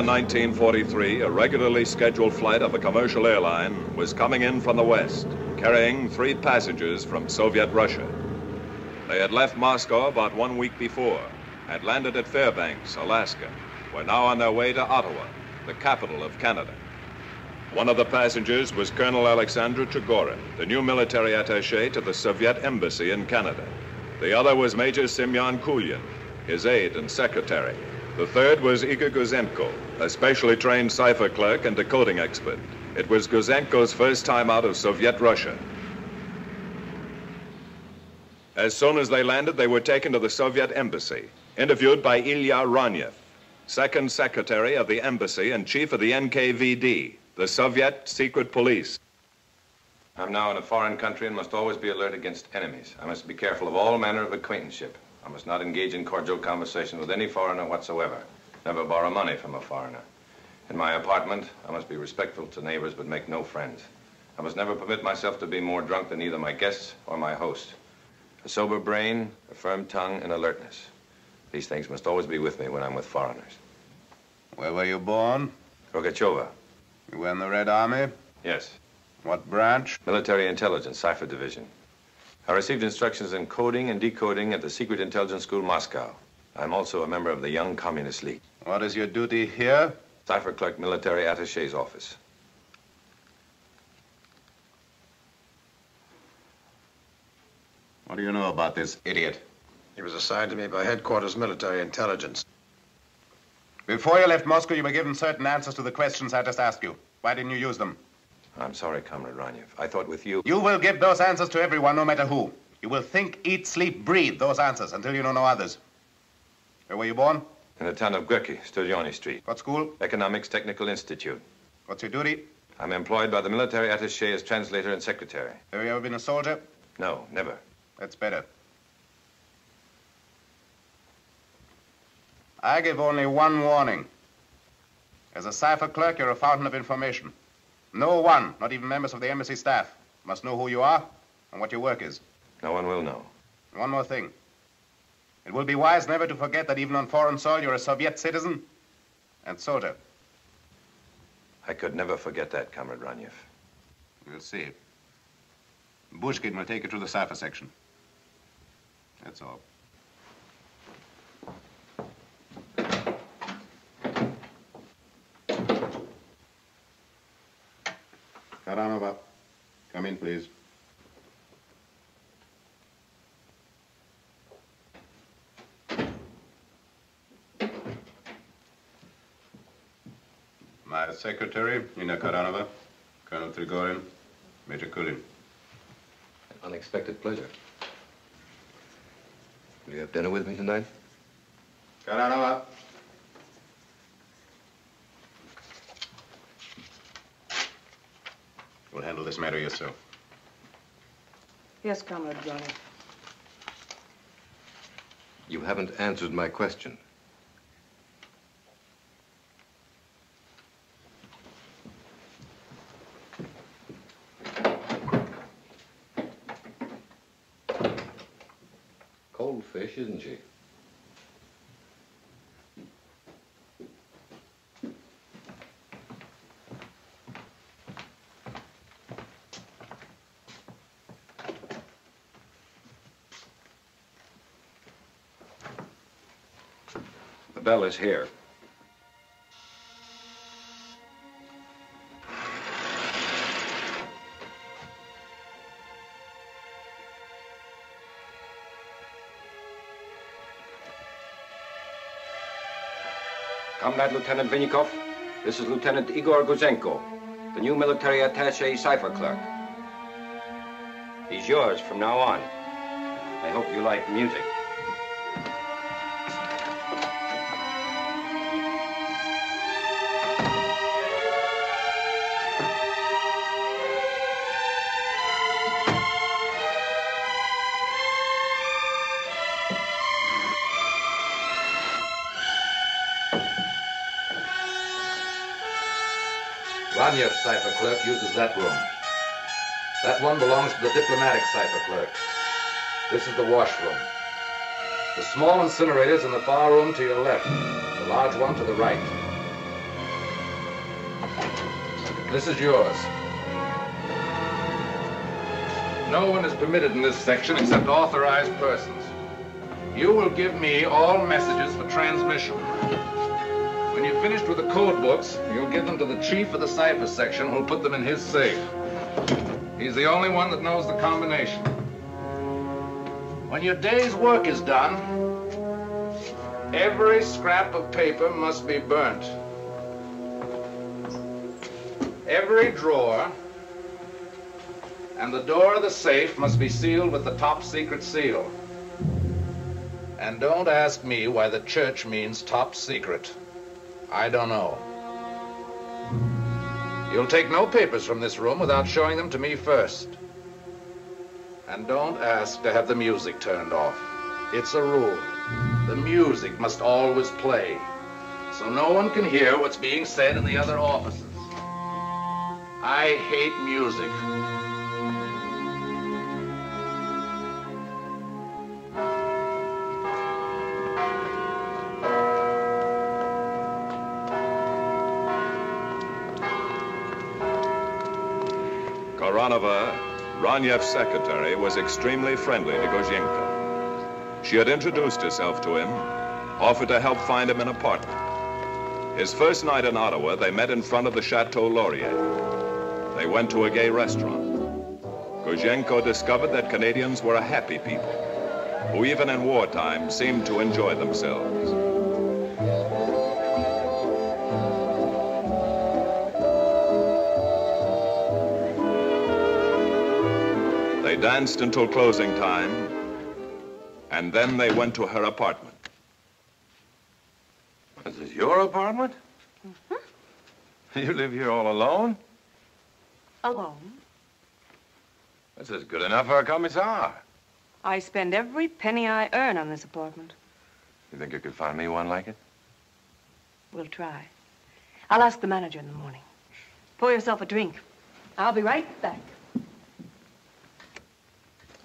in 1943, a regularly scheduled flight of a commercial airline was coming in from the west, carrying 3 passengers from Soviet Russia. They had left Moscow about 1 week before, had landed at Fairbanks, Alaska, were now on their way to Ottawa, the capital of Canada. One of the passengers was Colonel Alexander Trigorin, the new military attaché to the Soviet embassy in Canada. The other was Major Semyon Kulin, his aide and secretary. The third was Igor Gouzenko, a specially trained cipher clerk and decoding expert. It was Gouzenko's first time out of Soviet Russia. As soon as they landed, they were taken to the Soviet embassy, interviewed by Ilya Ranyev, second secretary of the embassy and chief of the NKVD, the Soviet secret police. I'm now in a foreign country and must always be alert against enemies. I must be careful of all manner of acquaintanceship. I must not engage in cordial conversation with any foreigner whatsoever. Never borrow money from a foreigner. In my apartment, I must be respectful to neighbors but make no friends. I must never permit myself to be more drunk than either my guests or my host. A sober brain, a firm tongue, and alertness. These things must always be with me when I'm with foreigners. Where were you born? Rogachova. You were in the Red Army? Yes. What branch? Military Intelligence, Cipher Division. I received instructions in coding and decoding at the Secret Intelligence School, Moscow. I'm also a member of the Young Communist League. What is your duty here? Cipher Clerk, Military Attaché's office. What do you know about this idiot? He was assigned to me by Headquarters Military Intelligence. Before you left Moscow, you were given certain answers to the questions I just asked you. Why didn't you use them? I'm sorry, Comrade Ranyev. I thought with you... You will give those answers to everyone, no matter who. You will think, eat, sleep, breathe those answers until you know no others. Where were you born? In the town of Gorky, Studiony Street. What school? Economics Technical Institute. What's your duty? I'm employed by the military attaché as translator and secretary. Have you ever been a soldier? No, never. That's better. I give only one warning. As a cipher clerk, you're a fountain of information. No one, not even members of the embassy staff, must know who you are and what your work is. No one will know. One more thing. It will be wise never to forget that even on foreign soil, you're a Soviet citizen and soldier. I could never forget that, Comrade Ranyev. We'll see. Bushkin will take you to the cipher section. That's all. Karamova, come in, please. My secretary, Nina Karanova, Colonel Trigorin, Major Kulin. An unexpected pleasure. Will you have dinner with me tonight? Karanova. We'll handle this matter yourself. Yes, Comrade Johnny. You haven't answered my question. Cold fish, isn't she? The bell is here. Comrade Lieutenant Vinnikov, this is Lieutenant Igor Gouzenko, the new military attaché cipher clerk. He's yours from now on. I hope you like music. Ranyev's cipher clerk uses that room. That one belongs to the diplomatic cipher clerk. This is the washroom. The small incinerator's in the far room to your left, the large one to the right. This is yours. No one is permitted in this section except authorized persons. You will give me all messages for transmission. When you've finished with the code books, you'll give them to the chief of the cipher section, who'll put them in his safe. He's the only one that knows the combination. When your day's work is done, every scrap of paper must be burnt. Every drawer and the door of the safe must be sealed with the top secret seal. And don't ask me why the church means top secret. I don't know. You'll take no papers from this room without showing them to me first. And don't ask to have the music turned off. It's a rule. The music must always play, so no one can hear what's being said in the other offices. I hate music. Koranova, Ranyev's secretary, was extremely friendly to Gouzenko. She had introduced herself to him, offered to help find him an apartment. His first night in Ottawa, they met in front of the Chateau Laurier. They went to a gay restaurant. Gouzenko discovered that Canadians were a happy people, who even in wartime seemed to enjoy themselves. They danced until closing time, and then they went to her apartment. This is your apartment? Mm-hmm. You live here all alone? Alone? This is good enough for a commissar. I spend every penny I earn on this apartment. You think you could find me one like it? We'll try. I'll ask the manager in the morning. Pour yourself a drink. I'll be right back.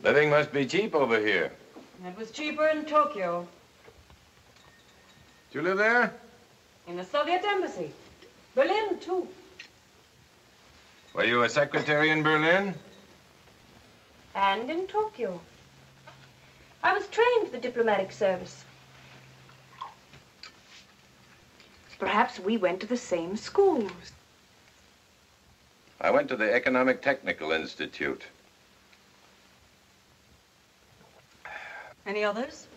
Living must be cheap over here. It was cheaper in Tokyo. Did you live there? In the Soviet embassy. Berlin, too. Were you a secretary in Berlin? And in Tokyo. I was trained for the diplomatic service. Perhaps we went to the same schools. I went to the Economic Technical Institute. Any others?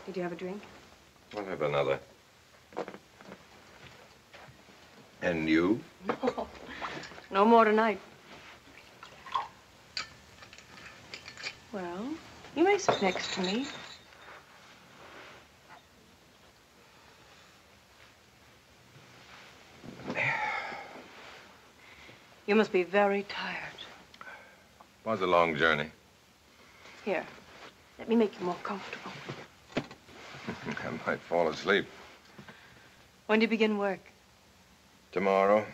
Did you have a drink? I'll have another. And you? No. No more tonight. Well, you may sit next to me. You must be very tired. It was a long journey. Here, let me make you more comfortable. I might fall asleep. When do you begin work? Tomorrow.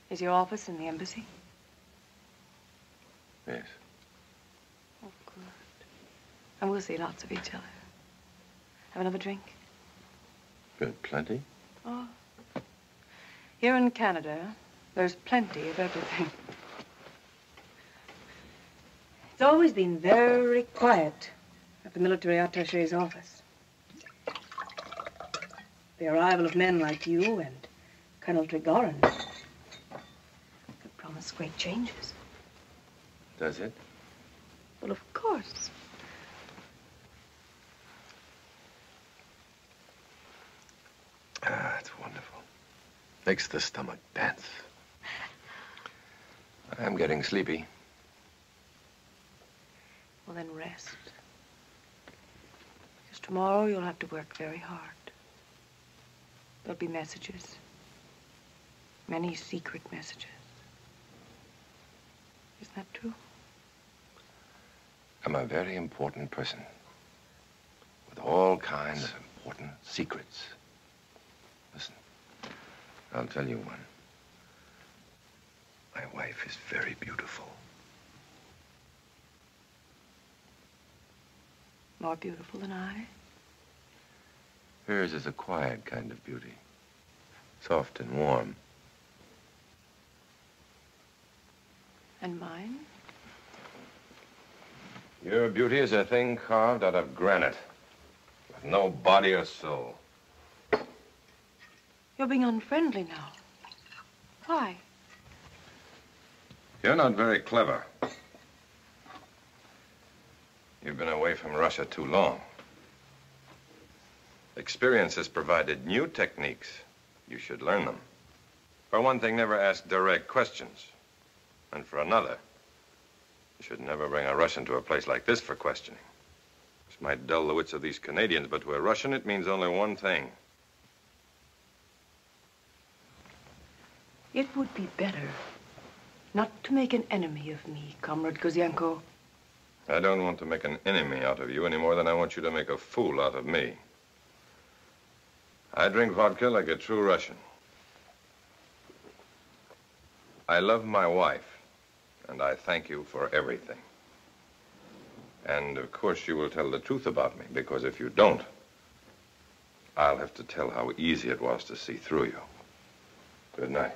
Is your office in the embassy? Yes. Oh, good. And we'll see lots of each other. Have another drink? Good, plenty. Oh. Here in Canada, there's plenty of everything. It's always been very quiet at the military attaché's office. The arrival of men like you and Colonel Trigorin could promise great changes. Does it? Well, of course. Ah, it's wonderful. Makes the stomach dance. I'm getting sleepy. Well, then rest. Because tomorrow you'll have to work very hard. There'll be messages. Many secret messages. Isn't that true? I'm a very important person with all kinds of important secrets. Listen, I'll tell you one. My wife is very beautiful. More beautiful than I? Hers is a quiet kind of beauty, soft and warm. And mine? Your beauty is a thing carved out of granite, with no body or soul. You're being unfriendly now. Why? You're not very clever. You've been away from Russia too long. Experience has provided new techniques. You should learn them. For one thing, never ask direct questions. And for another, you should never bring a Russian to a place like this for questioning. This might dull the wits of these Canadians, but to a Russian, it means only one thing. It would be better not to make an enemy of me, Comrade Gouzenko. I don't want to make an enemy out of you any more than I want you to make a fool out of me. I drink vodka like a true Russian. I love my wife, and I thank you for everything. And, of course, you will tell the truth about me, because if you don't, I'll have to tell how easy it was to see through you. Good night.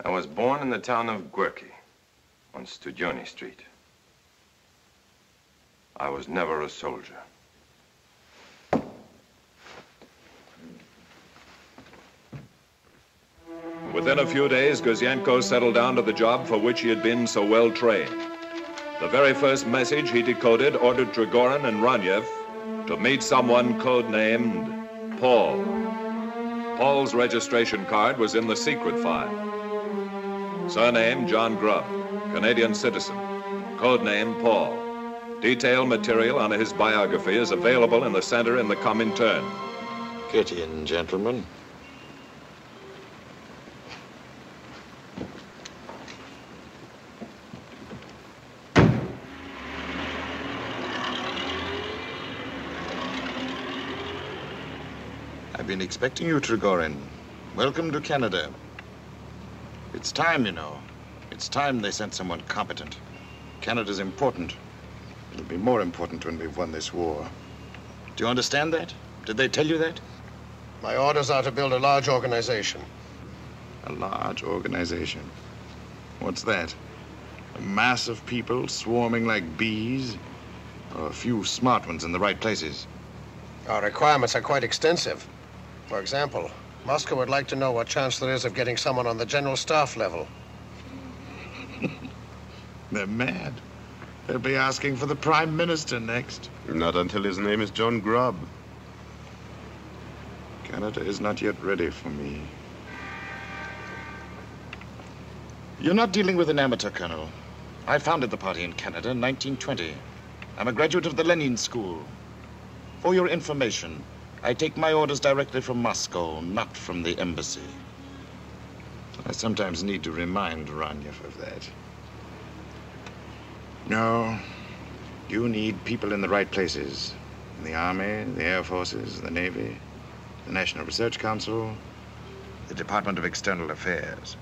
I was born in the town of Gorky on Studiony Street. I was never a soldier. Within a few days, Gouzenko settled down to the job for which he had been so well trained. The very first message he decoded ordered Trigorin and Ranyev to meet someone codenamed Paul. Paul's registration card was in the secret file. Surname, John Grubb, Canadian citizen. Codename, Paul. Detailed material on his biography is available in the center in the Comintern. Kittian, gentlemen. I've been expecting you, Trigorin. Welcome to Canada. It's time, you know. It's time they sent someone competent. Canada's important. It'll be more important when we've won this war. Do you understand that? Did they tell you that? My orders are to build a large organization. A large organization? What's that? A mass of people swarming like bees? Or a few smart ones in the right places? Our requirements are quite extensive. For example, Moscow would like to know what chance there is of getting someone on the general staff level. They're mad. They'll be asking for the Prime Minister next. Not until his name is John Grubb. Canada is not yet ready for me. You're not dealing with an amateur, Colonel. I founded the party in Canada in 1920. I'm a graduate of the Lenin School. For your information, I take my orders directly from Moscow, not from the embassy. I sometimes need to remind Ranyev of that. No, you need people in the right places. In the Army, the Air Forces, the Navy, the National Research Council, the Department of External Affairs.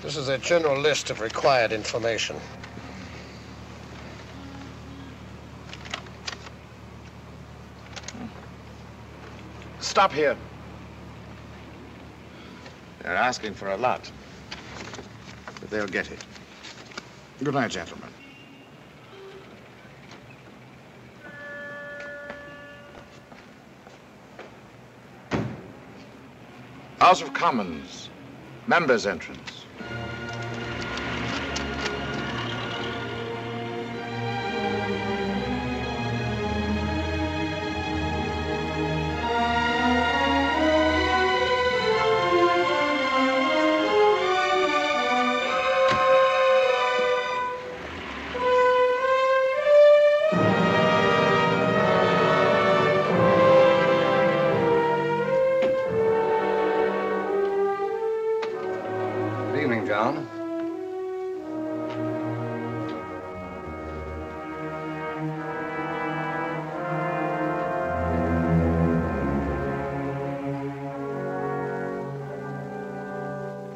This is a general list of required information. Stop here. They're asking for a lot, but they'll get it. Good night, gentlemen. House of Commons, members' entrance.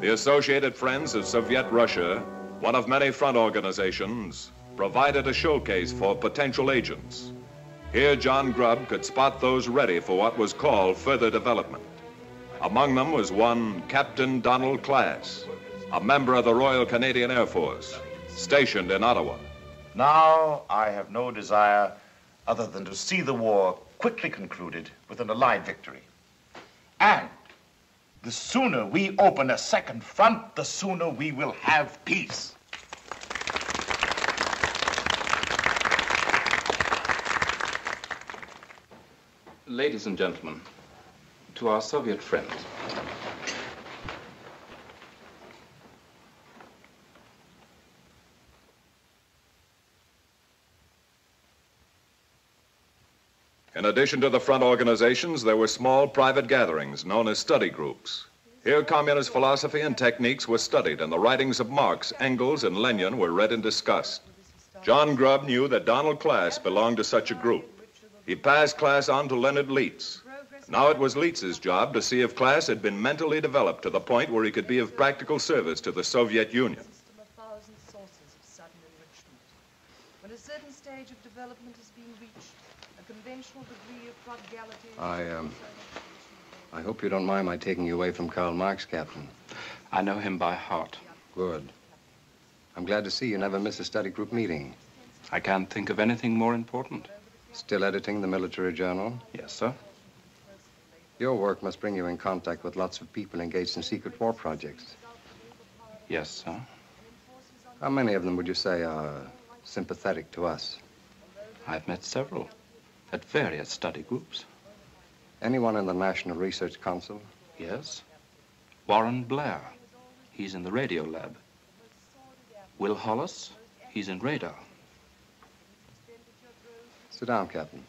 The Associated Friends of Soviet Russia, one of many front organizations, provided a showcase for potential agents. Here, John Grubb could spot those ready for what was called further development. Among them was one Captain Donald Class, a member of the Royal Canadian Air Force, stationed in Ottawa. Now, I have no desire other than to see the war quickly concluded with an Allied victory. And the sooner we open a second front, the sooner we will have peace. Ladies and gentlemen, to our Soviet friends. In addition to the front organizations, there were small private gatherings known as study groups. Here, communist philosophy and techniques were studied, and the writings of Marx, Engels, and Lenin were read and discussed. John Grubb knew that Donald Class belonged to such a group. He passed Class on to Leonard Leitz. Now it was Leitz's job to see if Class had been mentally developed to the point where he could be of practical service to the Soviet Union. When a certain stage of development has been reached, a conventional degree of prodigality... I hope you don't mind my taking you away from Karl Marx, Captain. I know him by heart. Good. I'm glad to see you never miss a study group meeting. I can't think of anything more important. Still editing the military journal? Yes, sir. Your work must bring you in contact with lots of people engaged in secret war projects. Yes, sir. How many of them would you say are sympathetic to us? I've met several at various study groups. Anyone in the National Research Council? Yes. Warren Blair. He's in the radio lab. Will Hollis. He's in radar. Sit down, Captain.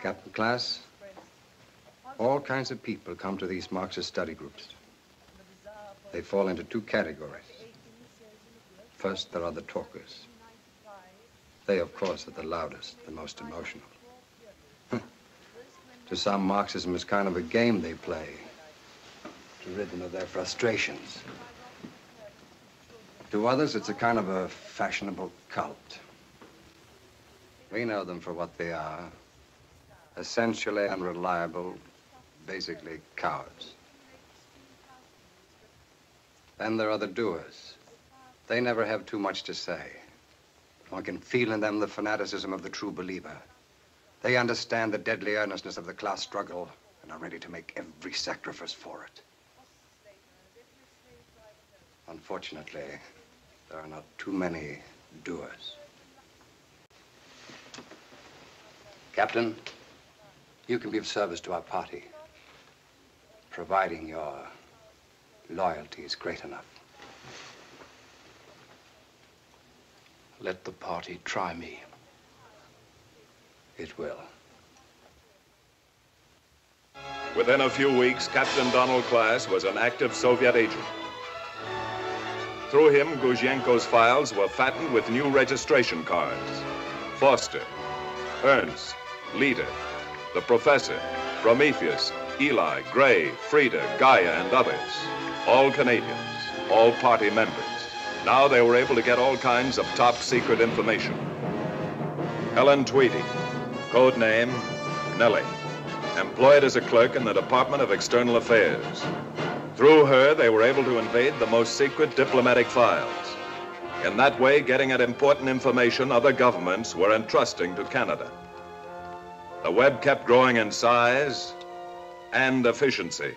Captain Class, all kinds of people come to these Marxist study groups. They fall into two categories. First, there are the talkers. They, of course, are the loudest, the most emotional. To some, Marxism is kind of a game they play to rid them of their frustrations. To others, it's a kind of a fashionable cult. We know them for what they are. Essentially unreliable, basically cowards. Then there are the doers. They never have too much to say. One can feel in them the fanaticism of the true believer. They understand the deadly earnestness of the class struggle and are ready to make every sacrifice for it. Unfortunately, there are not too many doers. Captain, you can be of service to our party, providing your loyalty is great enough. Let the party try me. It will. Within a few weeks, Captain Donald Class was an active Soviet agent. Through him, Gouzenko's files were fattened with new registration cards. Foster, Ernst, Leader, the Professor, Prometheus, Eli, Gray, Frida, Gaia, and others. All Canadians, all party members. Now they were able to get all kinds of top-secret information. Helen Tweedy, code name Nellie, employed as a clerk in the Department of External Affairs. Through her, they were able to invade the most secret diplomatic files. In that way, getting at important information other governments were entrusting to Canada. The web kept growing in size and efficiency.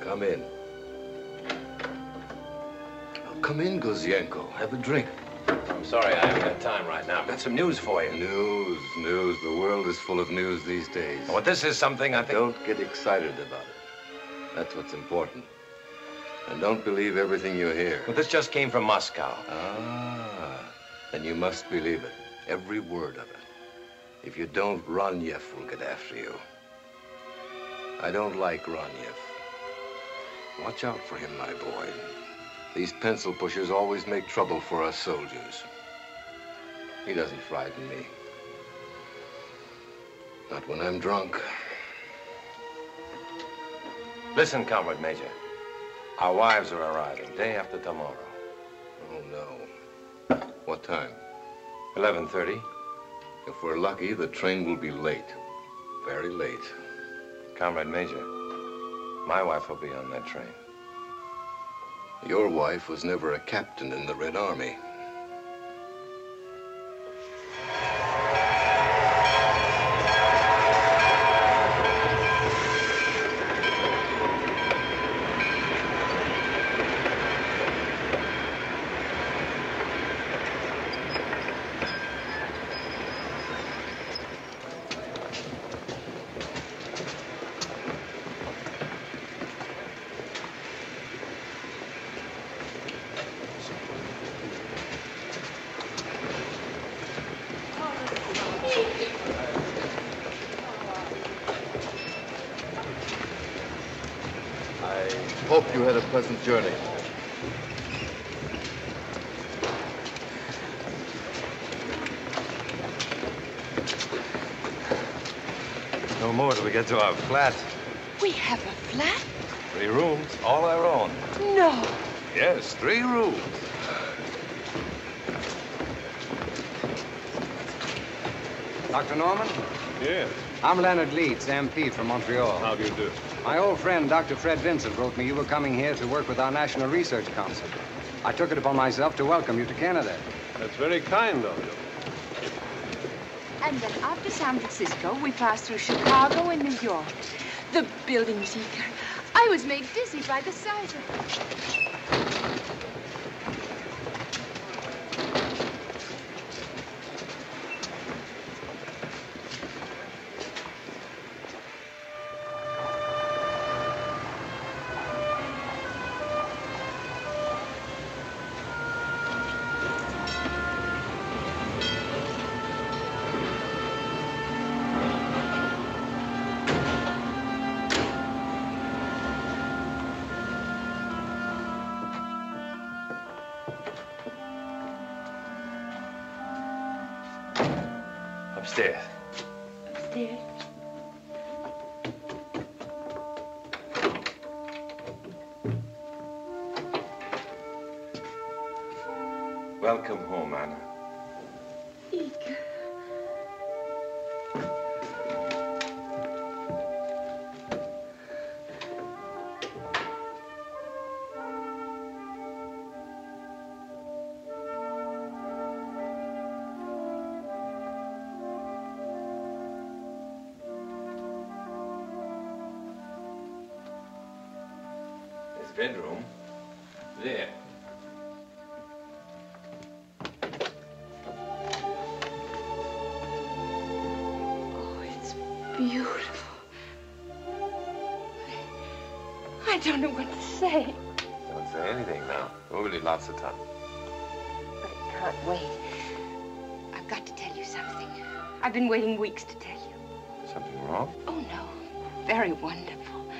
Come in. Come in, Gouzenko. Have a drink. I'm sorry, I haven't got time right now. I've got some news for you. News. The world is full of news these days. Well, this is something I think... Don't get excited about it. That's what's important. And don't believe everything you hear. Well, this just came from Moscow. Ah, then you must believe it. Every word of it. If you don't, Ronyev will get after you. I don't like Ronyev. Watch out for him, my boy. These pencil pushers always make trouble for us soldiers. He doesn't frighten me. Not when I'm drunk. Listen, Comrade Major. Our wives are arriving day after tomorrow. Oh, no. What time? 11:30. If we're lucky, the train will be late. Very late. Comrade Major, my wife will be on that train. Your wife was never a captain in the Red Army. Hope you had a pleasant journey. No more till we get to our flat. We have a flat? 3 rooms, all our own. No. Yes, 3 rooms. Dr. Norman? Yes. I'm Leonard Leeds, MP from Montreal. How do you do? My old friend, Dr. Fred Vincent, wrote me you were coming here to work with our National Research Council. I took it upon myself to welcome you to Canada. That's very kind of you. And then after San Francisco, we passed through Chicago and New York. The building was eager. I was made dizzy by the sight of it. Upstairs. Upstairs. Welcome home, Anna. Igor. His bedroom. There. Oh, it's beautiful. I don't know what to say. Don't say anything now. Only lots of time. But I can't wait. I've got to tell you something. I've been waiting weeks to tell you. Something wrong? Oh, no. Very wonderful.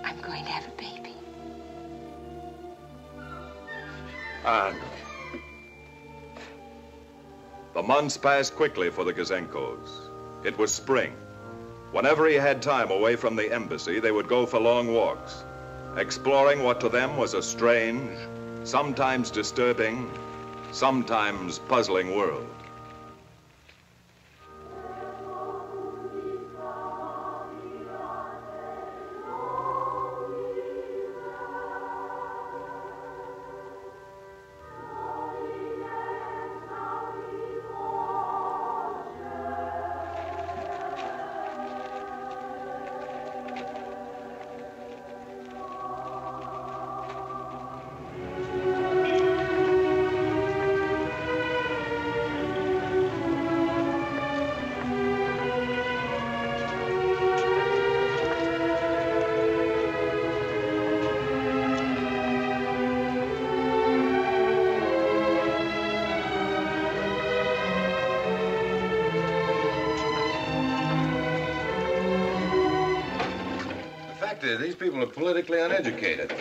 I'm going to have a baby. And the months passed quickly for the Gouzenkos. It was spring. Whenever he had time away from the embassy, they would go for long walks, exploring what to them was a strange, sometimes disturbing, sometimes puzzling world. fact is, these people are politically uneducated.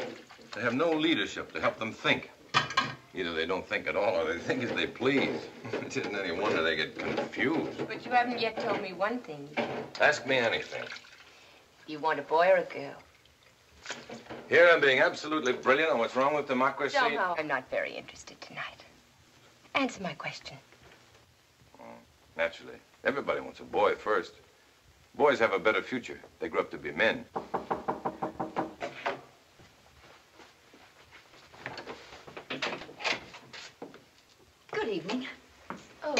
They have no leadership to help them think. Either they don't think at all, or they think as they please. It isn't any wonder they get confused. But you haven't yet told me one thing. Ask me anything. Do you want a boy or a girl? Here I'm being absolutely brilliant on what's wrong with democracy. No, I'm not very interested tonight. Answer my question. Naturally. Everybody wants a boy first. Boys have a better future. They grow up to be men. Good evening. Oh.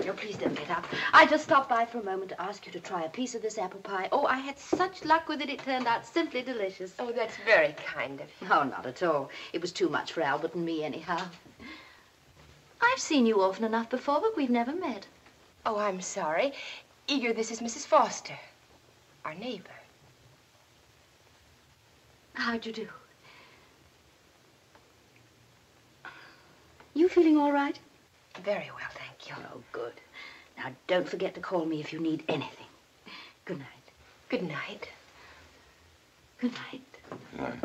No, please don't get up. I just stopped by for a moment to ask you to try a piece of this apple pie. Oh, I had such luck with it. It turned out simply delicious. Oh, that's very kind of you. Oh, not at all. It was too much for Albert and me, anyhow. I've seen you often enough before, but we've never met. Oh, I'm sorry. Igor, this is Mrs. Foster, our neighbor. How'd you do? You feeling all right? Very well, thank you. Oh, good. Now, don't forget to call me if you need anything. Good night. Good night. Good night. Good night.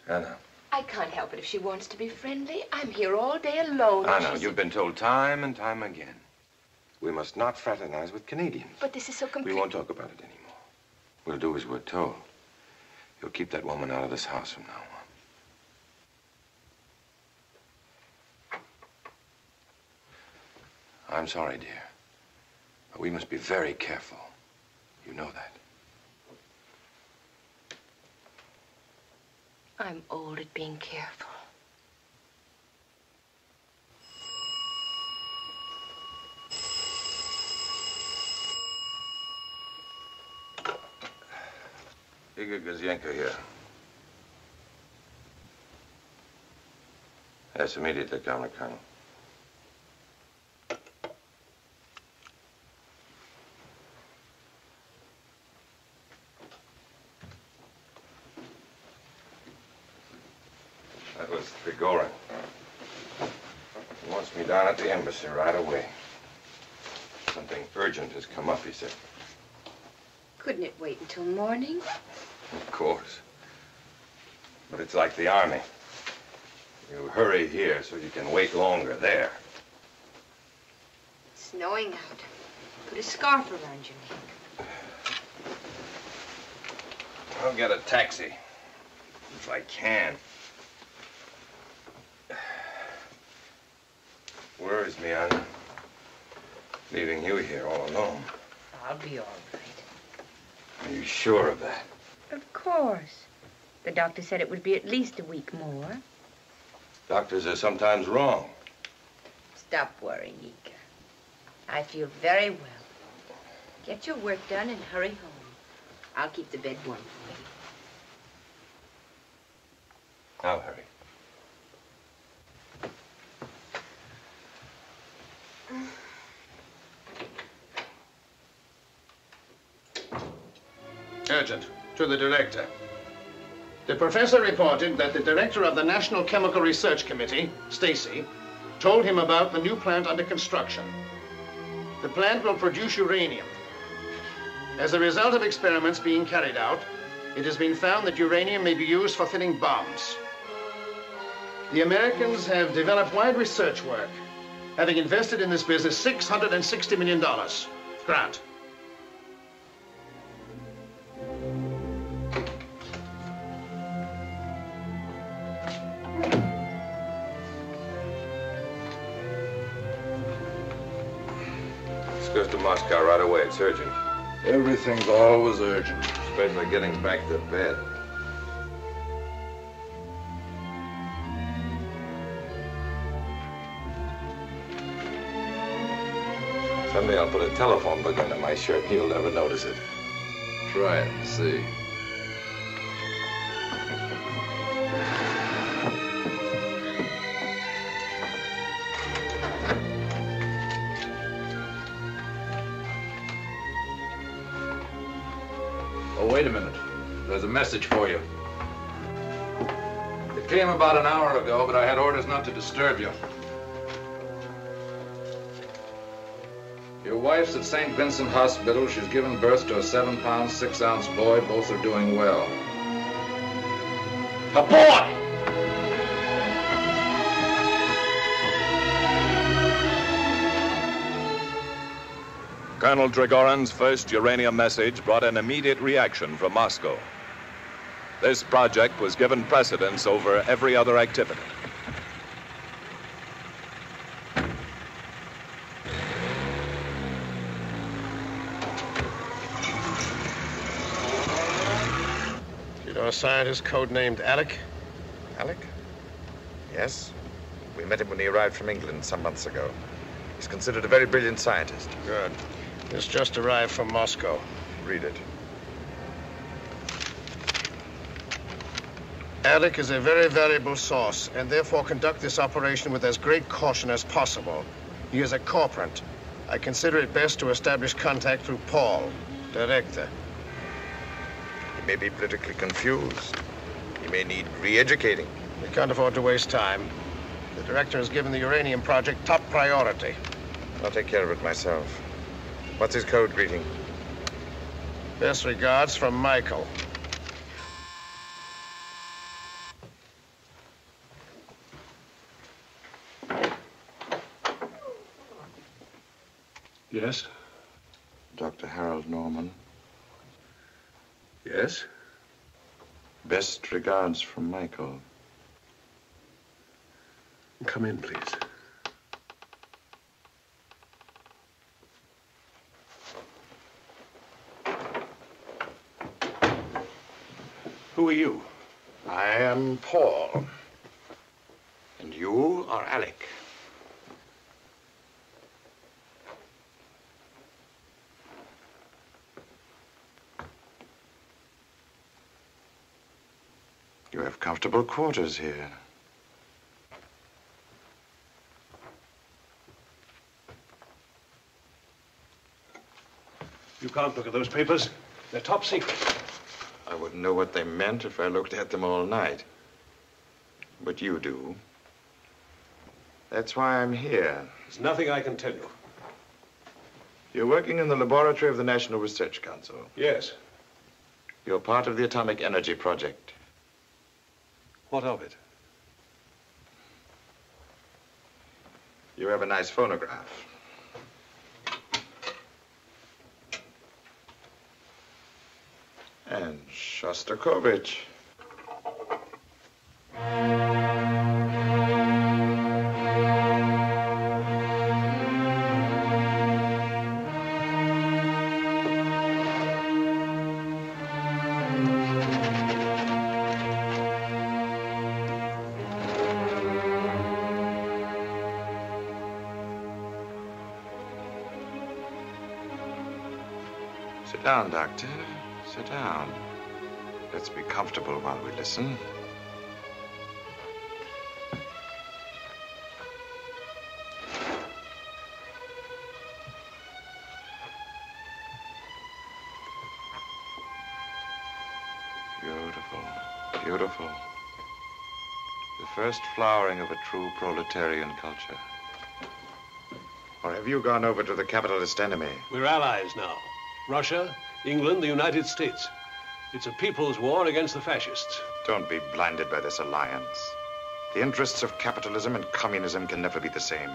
Anna. I can't help it if she wants to be friendly. I'm here all day alone. Anna, you've been told time and time again. We must not fraternize with Canadians. But this is so complete. We won't talk about it anymore. We'll do as we're told. You'll keep that woman out of this house from now on. I'm sorry, dear. But we must be very careful. You know that. I'm old at being careful. Igor Gouzenko here. Yes, immediately, Colonel. That was Trigorin. He wants me down at the embassy right away. Something urgent has come up, he said. Couldn't it wait until morning? Of course. But it's like the army. You hurry here so you can wait longer there. It's snowing out. Put a scarf around your neck. I'll get a taxi. If I can. Worries me, Anna. Leaving you here all alone. I'll be all right. Are you sure of that? Of course. The doctor said it would be at least a week more. Doctors are sometimes wrong. Stop worrying, Igor. I feel very well. Get your work done and hurry home. I'll keep the bed warm for you. I'll hurry. Urgent. To the director. The professor reported that the director of the National Chemical Research Committee, Stacy, told him about the new plant under construction. The plant will produce uranium. As a result of experiments being carried out, it has been found that uranium may be used for filling bombs. The Americans have developed wide research work, having invested in this business $660 million. Grant. Goes to Moscow right away. It's urgent. Everything's always urgent. Especially getting back to bed. Someday I'll put a telephone book under my shirt and you'll never notice it. Try it and see. Oh, wait a minute. There's a message for you. It came about an hour ago, but I had orders not to disturb you. You Your wife's at St. Vincent Hospital. She's given birth to a 7-pound, 6-ounce boy. Both are doing well. A boy! Colonel Drigorin's first uranium message brought an immediate reaction from Moscow. This project was given precedence over every other activity. You know a scientist codenamed Alec? Alec? Yes. We met him when he arrived from England some months ago. He's considered a very brilliant scientist. Good. This just arrived from Moscow. Read it. Alec is a very valuable source, and therefore conduct this operation with as great caution as possible. He is a corporate. I consider it best to establish contact through Paul, director. He may be politically confused. He may need re-educating. We can't afford to waste time. The director has given the uranium project top priority. I'll take care of it myself. What's his code greeting? Best regards from Michael. Yes? Dr. Harold Norman. Yes? Best regards from Michael. Come in, please. Who are you? I am Paul. And you are Alec. You have comfortable quarters here. You can't look at those papers. They're top secret. I wouldn't know what they meant if I looked at them all night. But you do. That's why I'm here. There's nothing I can tell you. You're working in the laboratory of the National Research Council. Yes. You're part of the Atomic Energy Project. What of it? You have a nice phonograph. And Shostakovich. Sit down, Doctor. Sit down. Let's be comfortable while we listen. Beautiful, beautiful. The first flowering of a true proletarian culture. Or have you gone over to the capitalist enemy? We're allies now. Russia, England, the United States. It's a people's war against the fascists. Don't be blinded by this alliance. The interests of capitalism and communism can never be the same.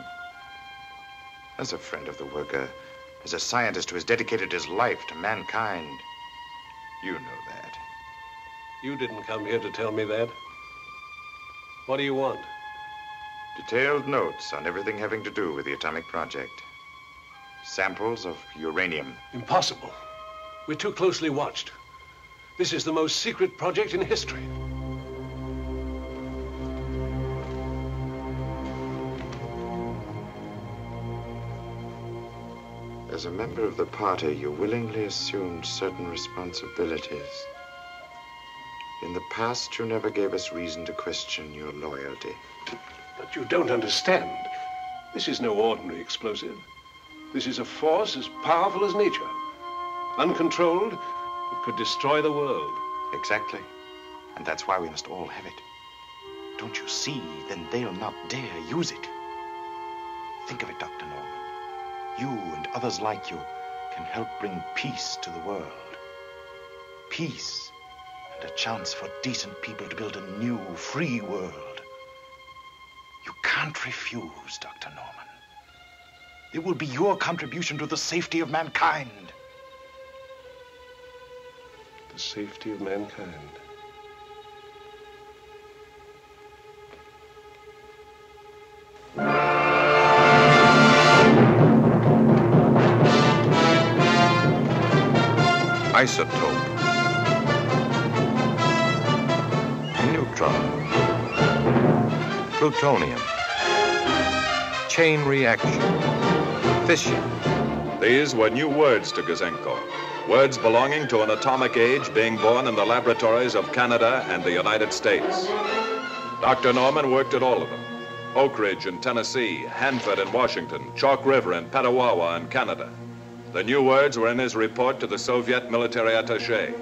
As a friend of the worker, as a scientist who has dedicated his life to mankind, you know that. You didn't come here to tell me that. What do you want? Detailed notes on everything having to do with the atomic project. Samples of uranium. Impossible. We're too closely watched. This is the most secret project in history. As a member of the party, you willingly assumed certain responsibilities. In the past, you never gave us reason to question your loyalty. But you don't understand. This is no ordinary explosive. This is a force as powerful as nature. Uncontrolled, it could destroy the world. Exactly. And that's why we must all have it. Don't you see? Then they'll not dare use it. Think of it, Dr. Norman. You and others like you can help bring peace to the world. Peace and a chance for decent people to build a new, free world. You can't refuse, Dr. Norman. It will be your contribution to the safety of mankind. The safety of mankind. Isotope. Neutron. Plutonium. Chain reaction. Fission. These were new words to Gouzenko. Words belonging to an atomic age being born in the laboratories of Canada and the United States. Dr. Norman worked at all of them. Oak Ridge in Tennessee, Hanford in Washington, Chalk River in Petawawa in Canada. The new words were in his report to the Soviet military attaché.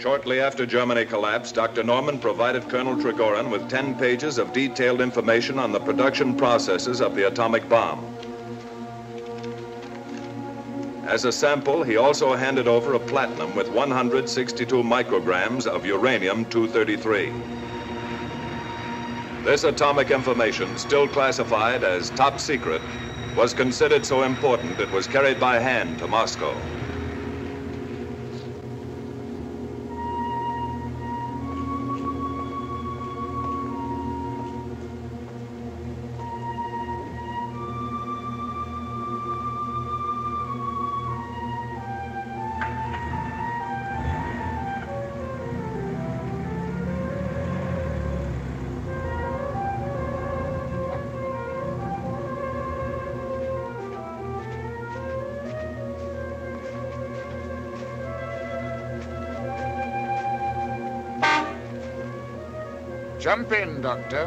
Shortly after Germany collapsed, Dr. Norman provided Colonel Trigorin with 10 pages of detailed information on the production processes of the atomic bomb. As a sample, he also handed over a platinum with 162 micrograms of uranium-233. This atomic information, still classified as top secret, was considered so important it was carried by hand to Moscow. Jump in, Doctor.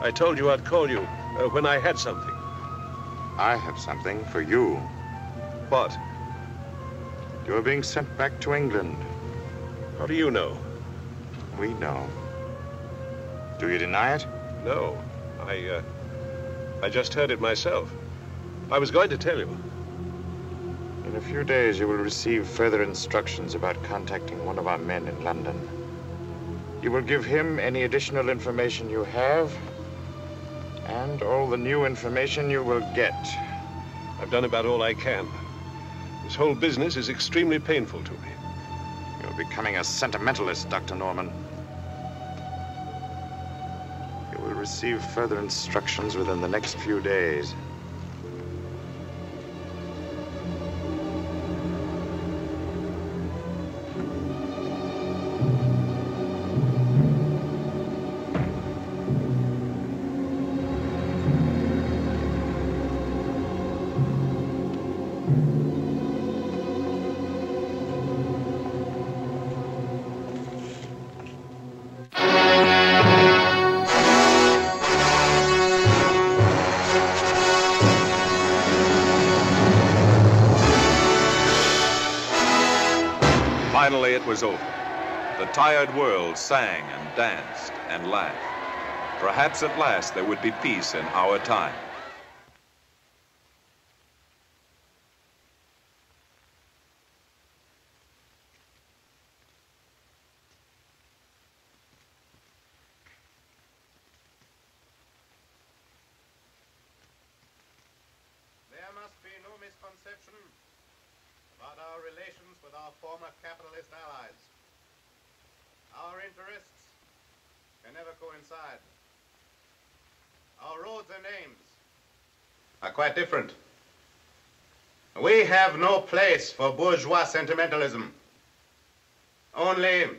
I told you I'd call you when I had something. I have something for you. What? You're being sent back to England. How do you know? We know. Do you deny it? No. I just heard it myself. I was going to tell you. In a few days, you will receive further instructions about contacting one of our men in London. You will give him any additional information you have, and all the new information you will get. I've done about all I can. This whole business is extremely painful to me. You're becoming a sentimentalist, Dr. Norman. You will receive further instructions within the next few days. Finally, it was over. The tired world sang and danced and laughed. Perhaps at last there would be peace in our time. There must be no misconception about our relations with our former capitalist allies. Our interests can never coincide. Our roads and aims are quite different. We have no place for bourgeois sentimentalism. Only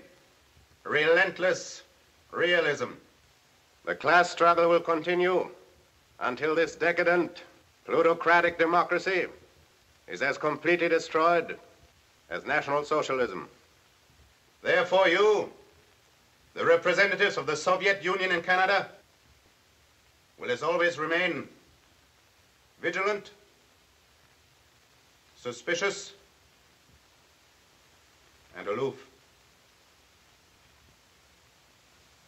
relentless realism. The class struggle will continue until this decadent, plutocratic democracy is as completely destroyed as National Socialism. Therefore, you, the representatives of the Soviet Union in Canada, will as always remain vigilant, suspicious, and aloof.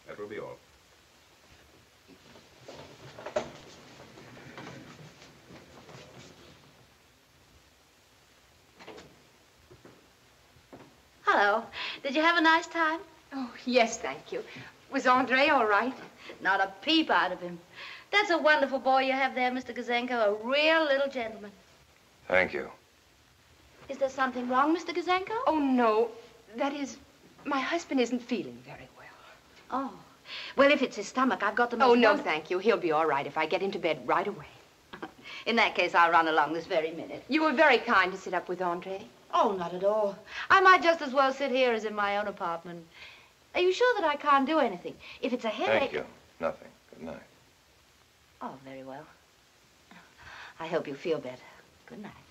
That will be all. Hello. Did you have a nice time? Oh, yes, thank you. Was Andre all right? Not a peep out of him. That's a wonderful boy you have there, Mr. Gouzenko, a real little gentleman. Thank you. Is there something wrong, Mr. Gouzenko? Oh, no. That is, my husband isn't feeling very well. Oh. Well, if it's his stomach, I've got the most... Oh, no, thank you. He'll be all right if I get into bed right away. In that case, I'll run along this very minute. You were very kind to sit up with Andre. Oh, not at all. I might just as well sit here as in my own apartment. Are you sure that I can't do anything? If it's a headache... Thank you. Nothing. Good night. Oh, very well. I hope you feel better. Good night.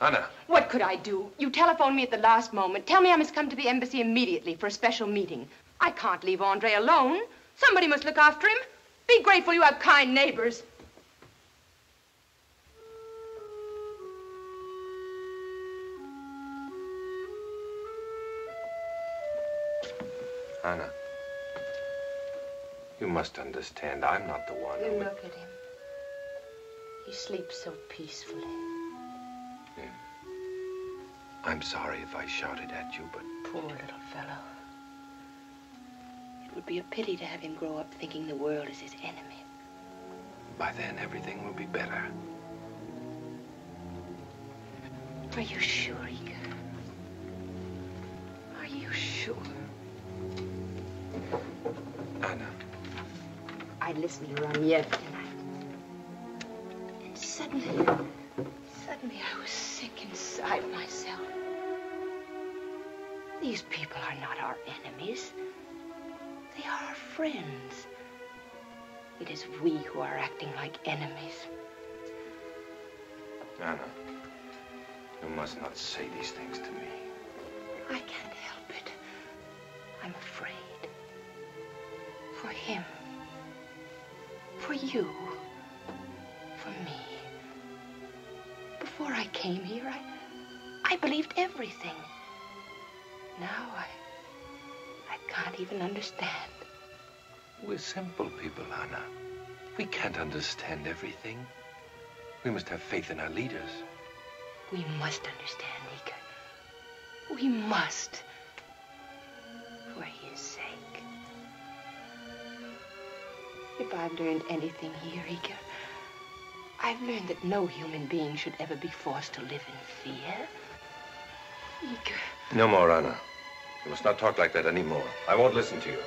Anna. What could I do? You telephoned me at the last moment. Tell me I must come to the embassy immediately for a special meeting. I can't leave Andre alone. Somebody must look after him. Be grateful you have kind neighbors. Anna, you must understand, I'm not the one who... Look at him. He sleeps so peacefully. Yeah. I'm sorry if I shouted at you, but... Poor little fellow. It would be a pity to have him grow up thinking the world is his enemy. By then, everything will be better. Are you sure, Igor? Are you sure? Anna. I listened to Ramiev tonight. And suddenly I was sick inside myself. These people are not our enemies. They are our friends. It is we who are acting like enemies. Anna, you must not say these things to me. I can't help it. I'm afraid. For him. For you. For me. Before I came here, I believed everything. Now I can't even understand. We're simple people, Anna. We can't understand everything. We must have faith in our leaders. We must understand, Igor. We must. For his sake. If I've learned anything here, Igor, I've learned that no human being should ever be forced to live in fear. Igor. No more, Anna. You must not talk like that anymore. I won't listen to you.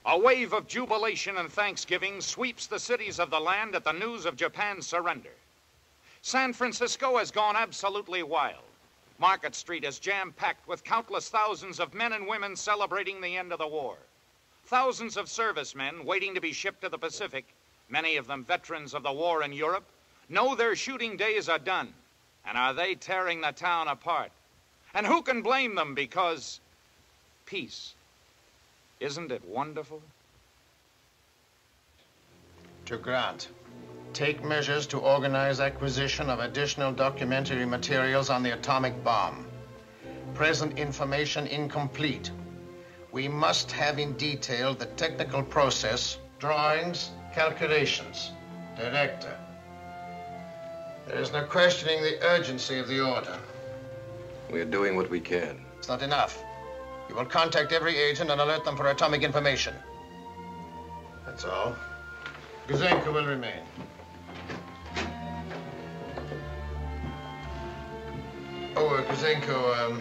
A wave of jubilation and thanksgiving sweeps the cities of the land at the news of Japan's surrender. San Francisco has gone absolutely wild. Market Street is jam-packed with countless thousands of men and women celebrating the end of the war. Thousands of servicemen waiting to be shipped to the Pacific, many of them veterans of the war in Europe, know their shooting days are done. And are they tearing the town apart? And who can blame them, because peace. Isn't it wonderful? To Grant, take measures to organize acquisition of additional documentary materials on the atomic bomb. Present information incomplete. We must have in detail the technical process, drawings, calculations. Director, there is no questioning the urgency of the order. We are doing what we can. It's not enough. You will contact every agent and alert them for atomic information. That's all. Gouzenko will remain. Oh, Gouzenko,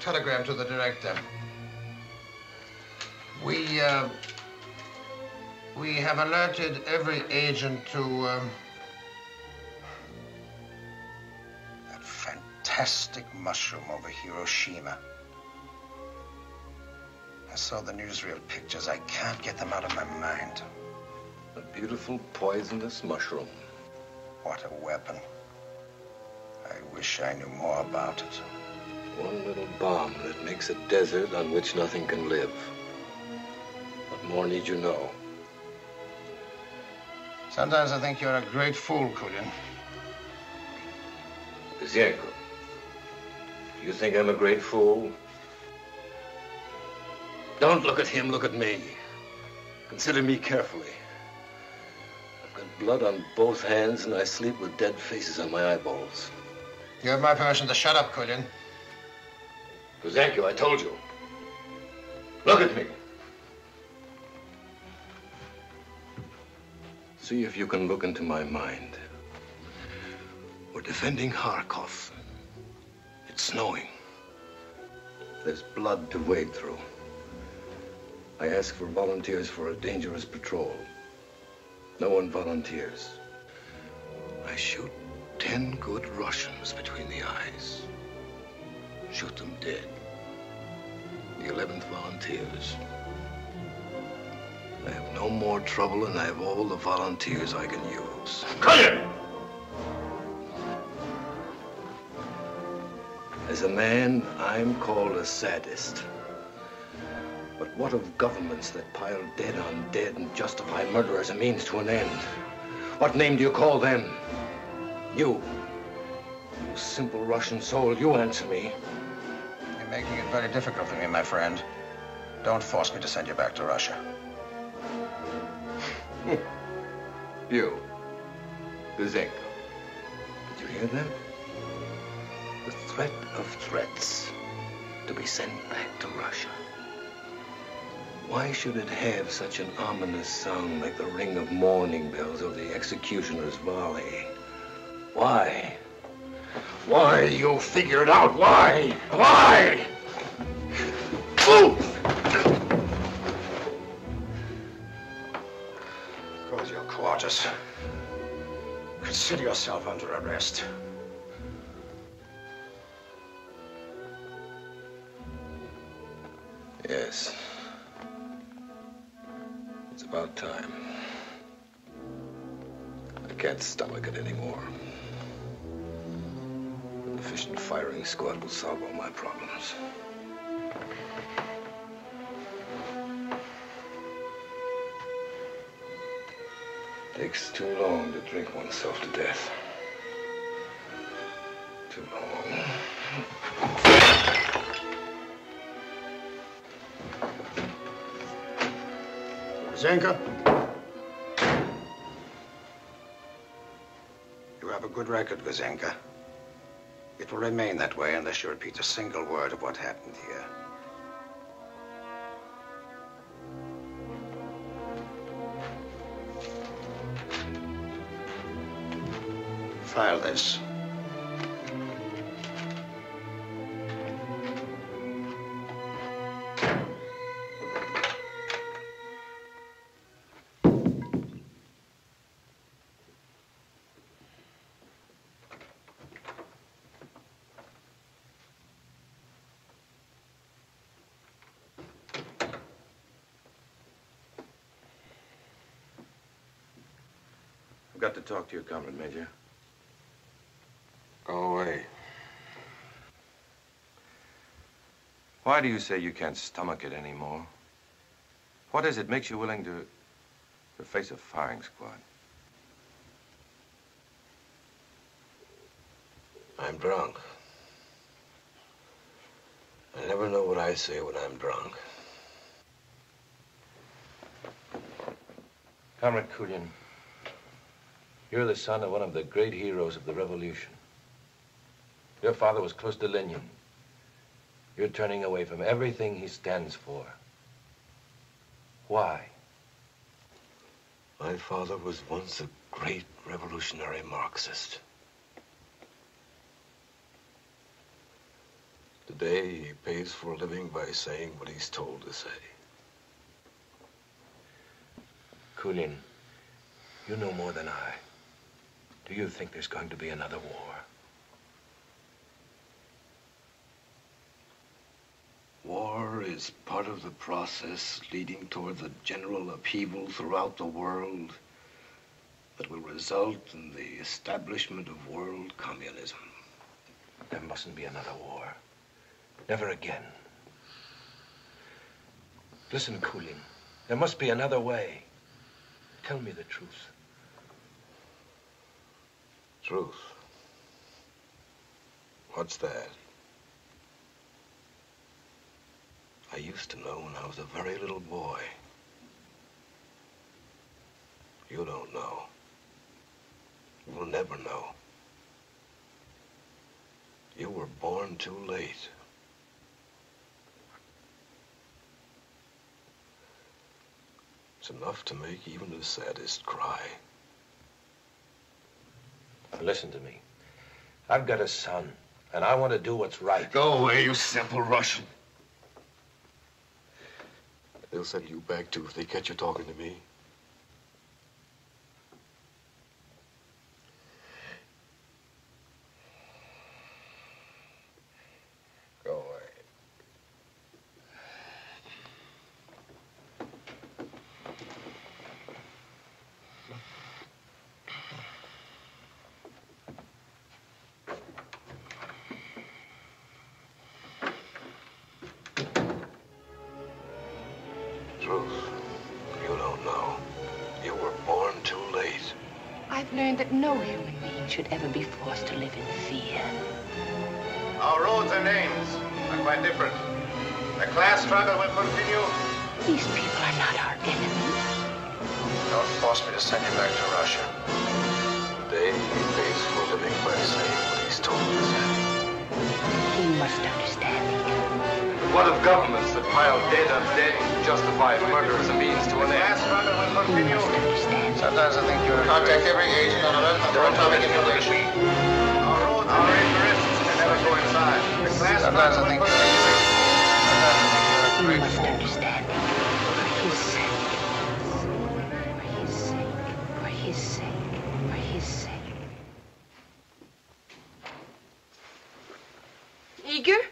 telegram to the director. We We have alerted every agent to that fantastic mushroom over Hiroshima. I saw the newsreel pictures. I can't get them out of my mind. A beautiful poisonous mushroom. What a weapon. I wish I knew more about it. One little bomb that makes a desert on which nothing can live. What more need you know? Sometimes I think you're a great fool, Kulin. Gouzenko, you think I'm a great fool? Don't look at him, look at me. Consider me carefully. I've got blood on both hands and I sleep with dead faces on my eyeballs. You have my permission to shut up, Kulin. Gouzenko, I told you. Look at me. See if you can look into my mind. We're defending Kharkov. It's snowing. There's blood to wade through. I ask for volunteers for a dangerous patrol. No one volunteers. I shoot 10 good Russians between the eyes. Shoot them dead. The 11th volunteers. I have no more trouble and I have all the volunteers I can use. Cut As a man, I'm called a sadist. But what of governments that pile dead on dead and justify murder as a means to an end? What name do you call them? You simple Russian soul, you answer me. You're making it very difficult for me, my friend. Don't force me to send you back to Russia. You, Gouzenko. Did you hear that? The threat of threats to be sent back to Russia. Why should it have such an ominous sound like the ring of mourning bells or the executioner's volley? Why? Why? You figure it out. Why? Why? Go to your quarters. Consider yourself under arrest. Yes. It's about time. I can't stomach it anymore. An efficient firing squad will solve all my problems. Takes too long to drink oneself to death. Too long. Gouzenko? You have a good record, Gouzenko. It will remain that way unless you repeat a single word of what happened here. File this. I've got to talk to your comrade, Major. Go away. Why do you say you can't stomach it anymore? What is it makes you willing to face a firing squad? I'm drunk. I never know what I say when I'm drunk. Comrade Kulin, you're the son of one of the great heroes of the revolution. Your father was close to Lenin. You're turning away from everything he stands for. Why? My father was once a great revolutionary Marxist. Today, he pays for a living by saying what he's told to say. Kulin, you know more than I. Do you think there's going to be another war? War is part of the process leading toward the general upheaval throughout the world that will result in the establishment of world communism. There mustn't be another war. Never again. Listen, Kulin, there must be another way. Tell me the truth. Truth? What's that? I used to know when I was a very little boy. You don't know. You will never know. You were born too late. It's enough to make even the saddest cry. Listen to me. I've got a son, and I want to do what's right. Go away, you simple Russian. They'll send you back, too, if they catch you talking to me. Go away. I've learned that no human being should ever be forced to live in fear. Our roads and names are quite different. The class struggle will continue. These people are not our enemies. Don't force me to send you back to Russia. Today, he pays for a living by saying what he's told us. You must understand, Igor. What of governments that pile dead on dead to justify murder as a means to an end? The struggle will continue. You must understand. Sometimes I think you're... Contact every agent on alert for atomic information. Our roads are interests and never go inside. The class Sometimes I think you're... You must understand, for his sake. For his sake. For his sake. For his sake. Igor?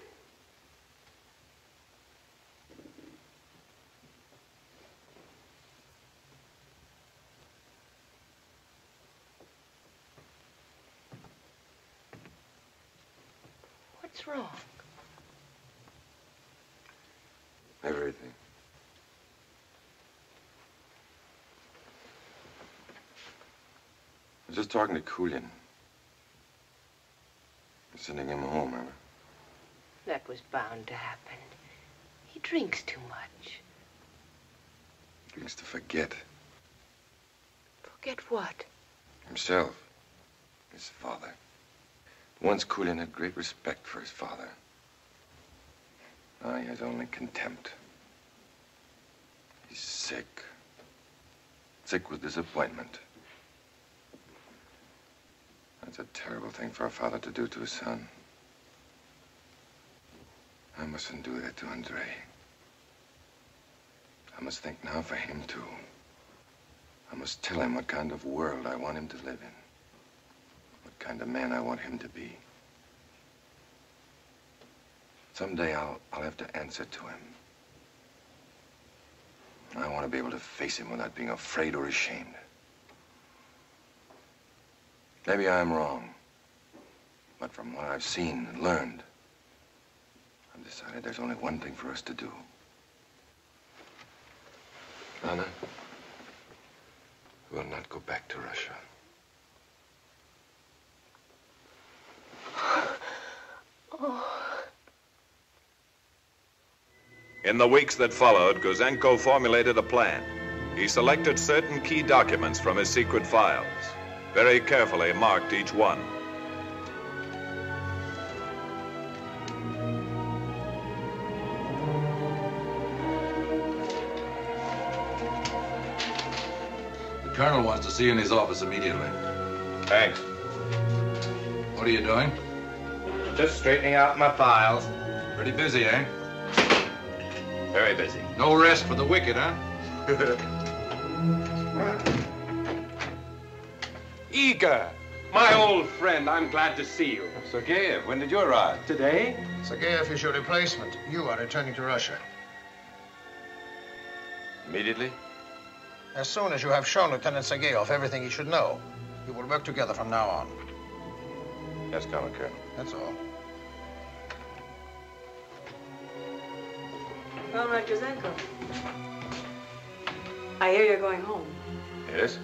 What's wrong? Everything. I was just talking to Kulin. Sending him home, remember? That was bound to happen. He drinks too much. Drinks to forget. Forget what? Himself. His father. Once Kulin had great respect for his father. Now he has only contempt. He's sick. Sick with disappointment. That's a terrible thing for a father to do to his son. I mustn't do that to Andrei. I must think now for him, too. I must tell him what kind of world I want him to live in. What kind of man I want him to be. Someday I'll have to answer to him. I want to be able to face him without being afraid or ashamed. Maybe I'm wrong. But from what I've seen and learned, I've decided there's only one thing for us to do. Anna, we'll not go back to Russia. Oh. In the weeks that followed, Gouzenko formulated a plan. He selected certain key documents from his secret files, very carefully marked each one. The colonel wants to see you in his office immediately. Thanks. What are you doing? Just straightening out my files. Pretty busy, eh? Very busy. No rest for the wicked, huh? Igor, my old friend, I'm glad to see you. Sergeyev, when did you arrive? Today? Sergeyev is your replacement. You are returning to Russia. Immediately? As soon as you have shown Lieutenant Sergeyev everything he should know, you will work together from now on. Yes, Colonel. That's all. Comrade Gouzenko, I hear you're going home. Yes?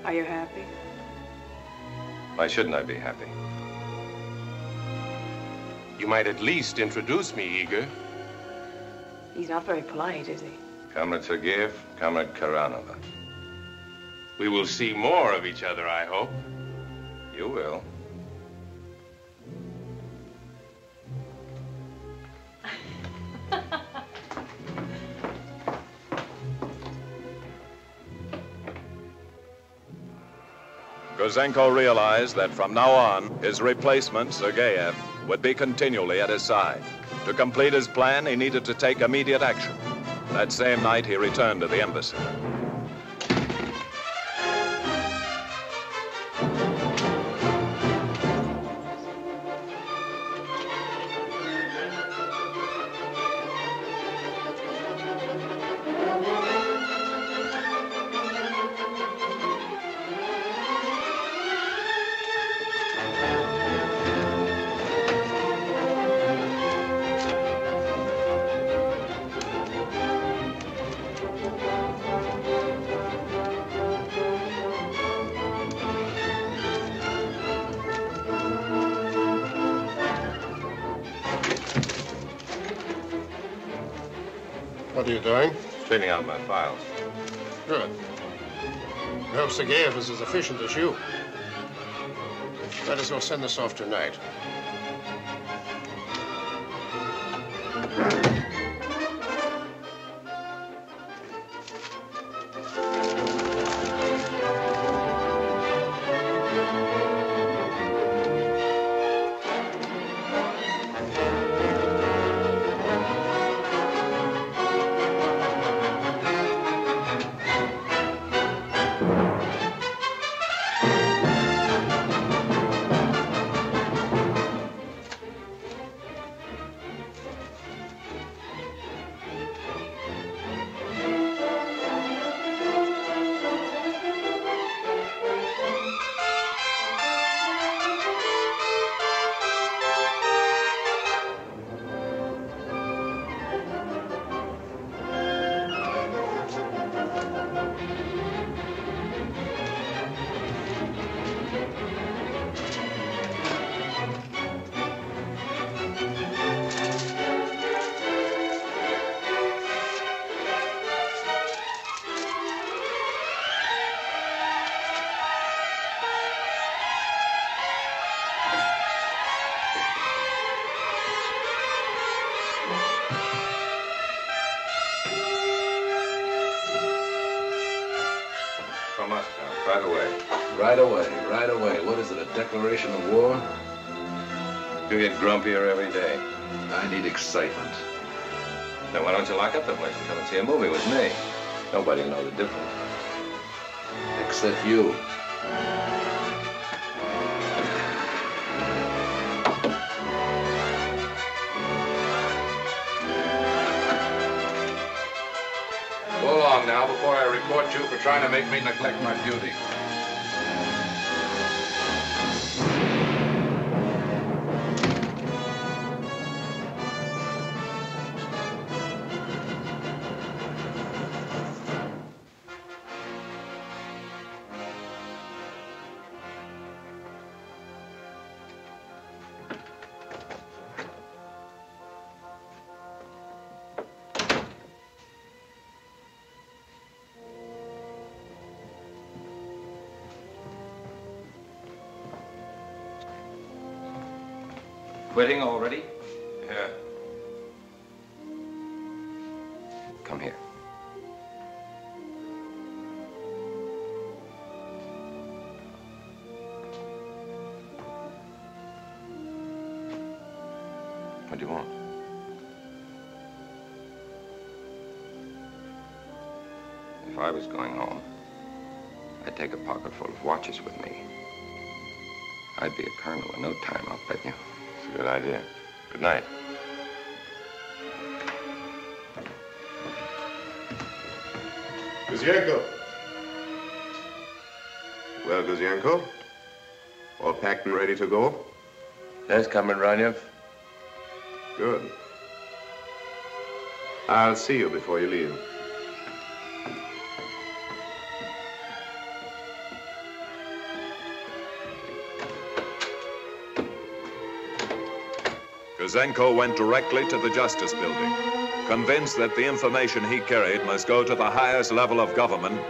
Are you happy? Why shouldn't I be happy? You might at least introduce me, Igor. He's not very polite, is he? Comrade Sergeyev, Comrade Karanova. We will see more of each other, I hope. You will. Gouzenko realized that from now on, his replacement, Sergeyev, would be continually at his side. To complete his plan, he needed to take immediate action. That same night, he returned to the embassy. What are you doing? Straightening out my files. Good. I hope Sergeyev is as efficient as you. Let us go send this off tonight. From Moscow, right away. Right away. What is it, a declaration of war? You get grumpier every day. I need excitement. Then why don't you lock up the place and come and see a movie with me? Nobody will know the difference. Except you. Go along now before I report you for trying to make me neglect my duty. Quitting already? Yeah. Come here. What do you want? If I was going home, I'd take a pocket full of watches with me. I'd be a colonel in no time, I'll bet you. It's a good idea. Good night. Gouzenko. Well, Gouzenko, all packed and ready to go? Yes, Comrade Ranyev. Good. I'll see you before you leave. Gouzenko went directly to the Justice Building. Convinced that the information he carried must go to the highest level of government,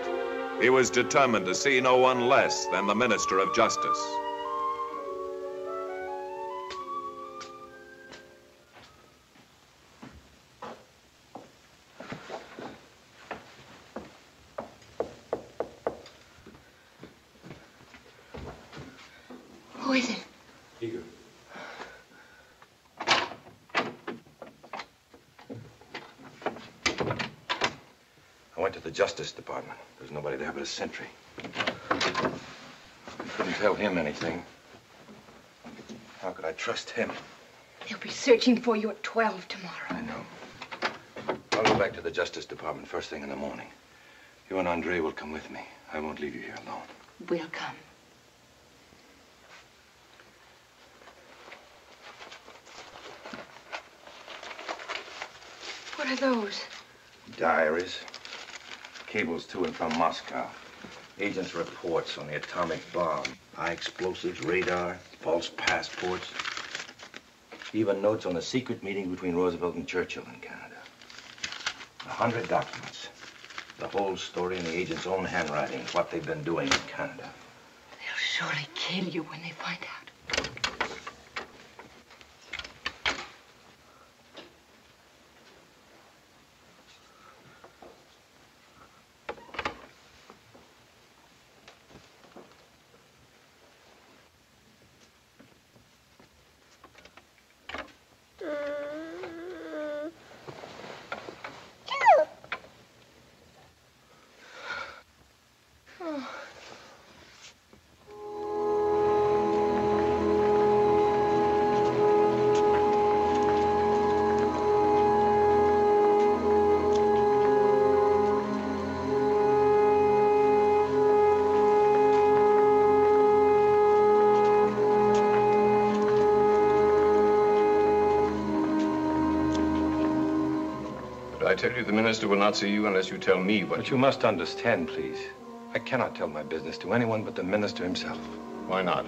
he was determined to see no one less than the Minister of Justice. Who is it? Igor. I went to the Justice Department. There's nobody there but a sentry. I couldn't tell him anything. How could I trust him? They'll be searching for you at 12 tomorrow. I know. I'll go back to the Justice Department first thing in the morning. You and Andre will come with me. I won't leave you here alone. We'll come. What are those? Diaries. Cables to and from Moscow. Agents' reports on the atomic bomb. High explosives, radar, false passports. Even notes on a secret meeting between Roosevelt and Churchill in Canada. 100 documents. The whole story in the agent's own handwriting. What they've been doing in Canada. They'll surely kill you when they find out. I tell you, the minister will not see you unless you tell me what. But you must understand, please. I cannot tell my business to anyone but the minister himself. Why not?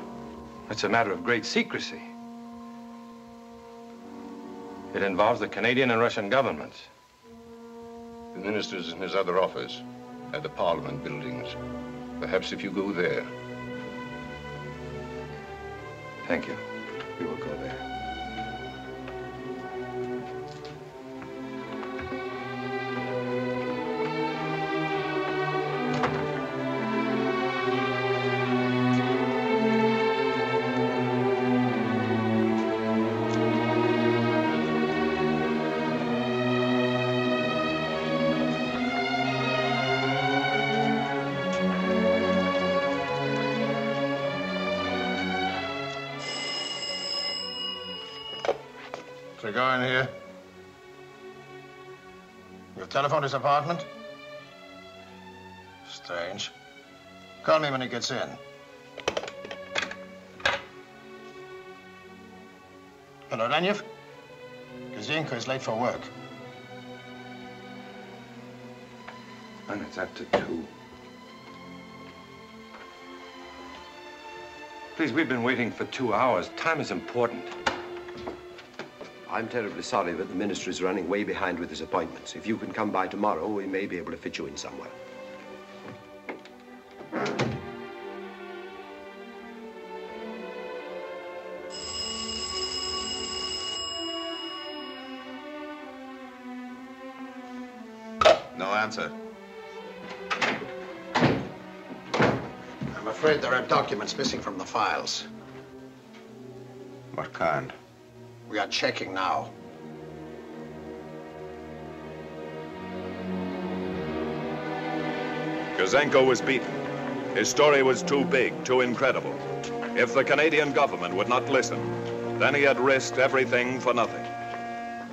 It's a matter of great secrecy. It involves the Canadian and Russian governments. The minister's in his other office, at the Parliament buildings. Perhaps if you go there. Thank you. We will go there. To go in here. You've telephoned his apartment? Strange. Call me when he gets in. Hello, Ranyev? Gouzenko is late for work. And it's after 2. Please, we've been waiting for 2 hours. Time is important. I'm terribly sorry, but the minister is running way behind with his appointments. If you can come by tomorrow, we may be able to fit you in somewhere. No answer. I'm afraid there are documents missing from the files. What kind? We are checking now. Gouzenko was beaten. His story was too big, too incredible. If the Canadian government would not listen, then he had risked everything for nothing.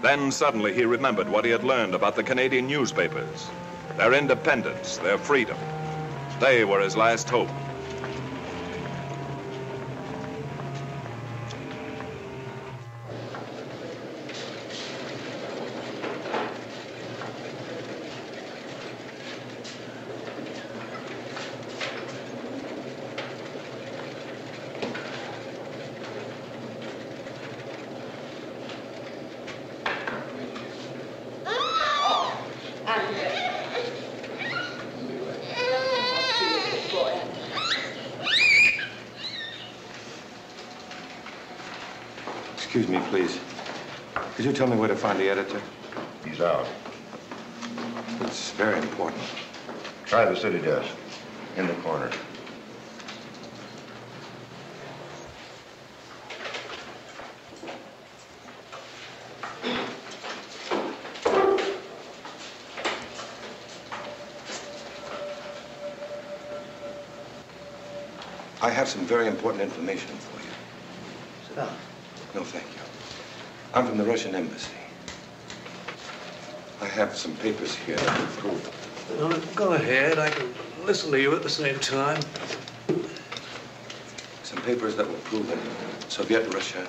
Then suddenly he remembered what he had learned about the Canadian newspapers, their independence, their freedom. They were his last hope. Excuse me, please. Could you tell me where to find the editor? He's out. It's very important. Try the city desk. In the corner. I have some very important information for you. Sit down. No, thank you. I'm from the Russian embassy. I have some papers here that will prove it. Well, go ahead. I can listen to you at the same time. Some papers that will prove that Soviet Russia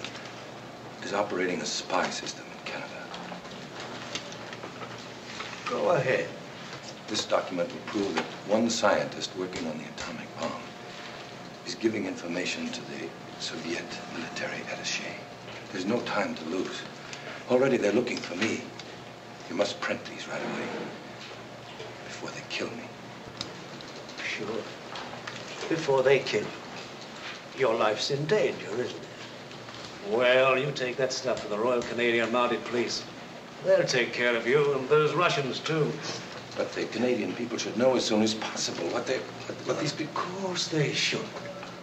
is operating a spy system in Canada. Go ahead. This document will prove that one scientist working on the atomic bomb is giving information to the Soviet military attaché. There's no time to lose. Already they're looking for me. You must print these right away before they kill me. Sure. Before they kill you. Your life's in danger, isn't it? Well, you take that stuff to the Royal Canadian Mounted Police. They'll take care of you, and those Russians, too. But the Canadian people should know as soon as possible what these people... Of course they should.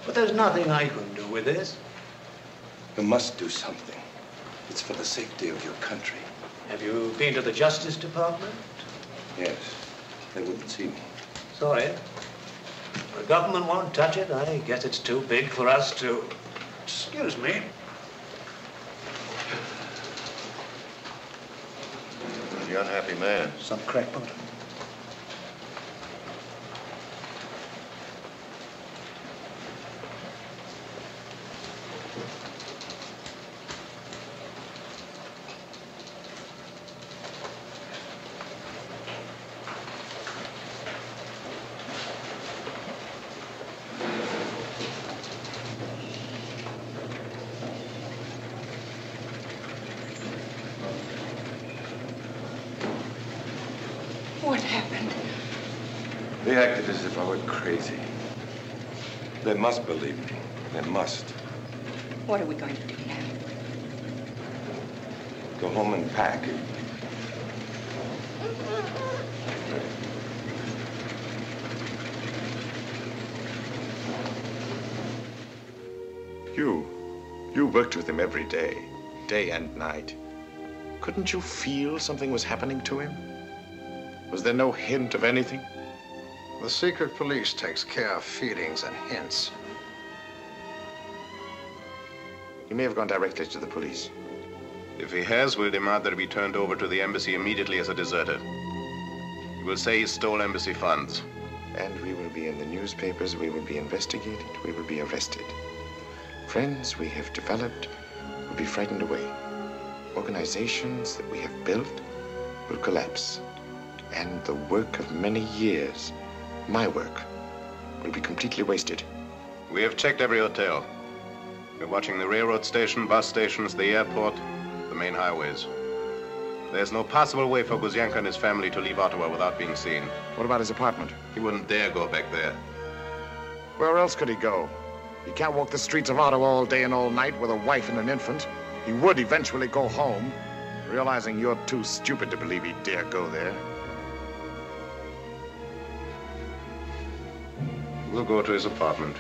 But there's nothing I can do with this. You must do something. It's for the safety of your country. Have you been to the Justice Department? Yes. They wouldn't see me. Sorry. The government won't touch it. I guess it's too big for us to... Excuse me. The unhappy man. Some crackpot. What happened? They acted as if I were crazy. They must believe me. They must. What are we going to do now? Go home and pack. You worked with him every day and night. Couldn't you feel something was happening to him? Was there no hint of anything? The secret police takes care of feelings and hints. He may have gone directly to the police. If he has, we'll demand that he be turned over to the embassy immediately as a deserter. He will say he stole embassy funds. And we will be in the newspapers, we will be investigated, we will be arrested. Friends we have developed will be frightened away. Organizations that we have built will collapse. And the work of many years, my work, will be completely wasted. We have checked every hotel. We're watching the railroad station, bus stations, the airport, the main highways. There's no possible way for Gouzenko and his family to leave Ottawa without being seen. What about his apartment? He wouldn't dare go back there. Where else could he go? He can't walk the streets of Ottawa all day and all night with a wife and an infant. He would eventually go home, realizing you're too stupid to believe he'd dare go there. We'll go to his apartment.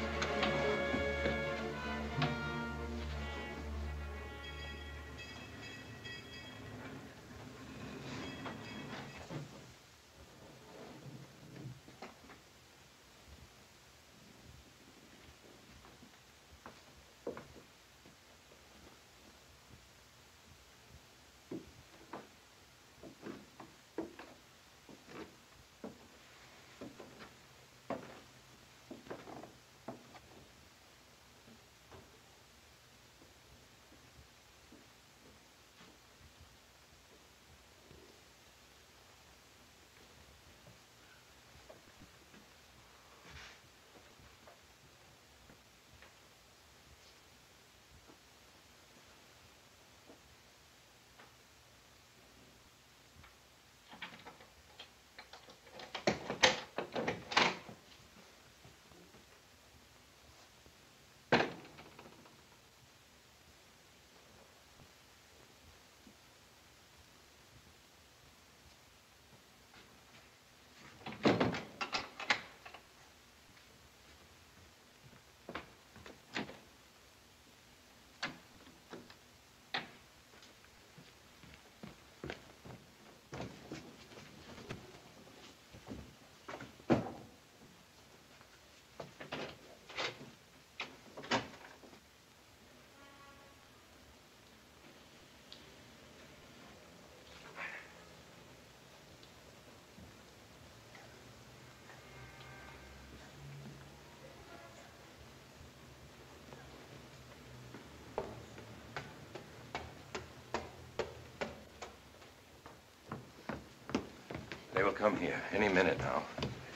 will come here any minute now.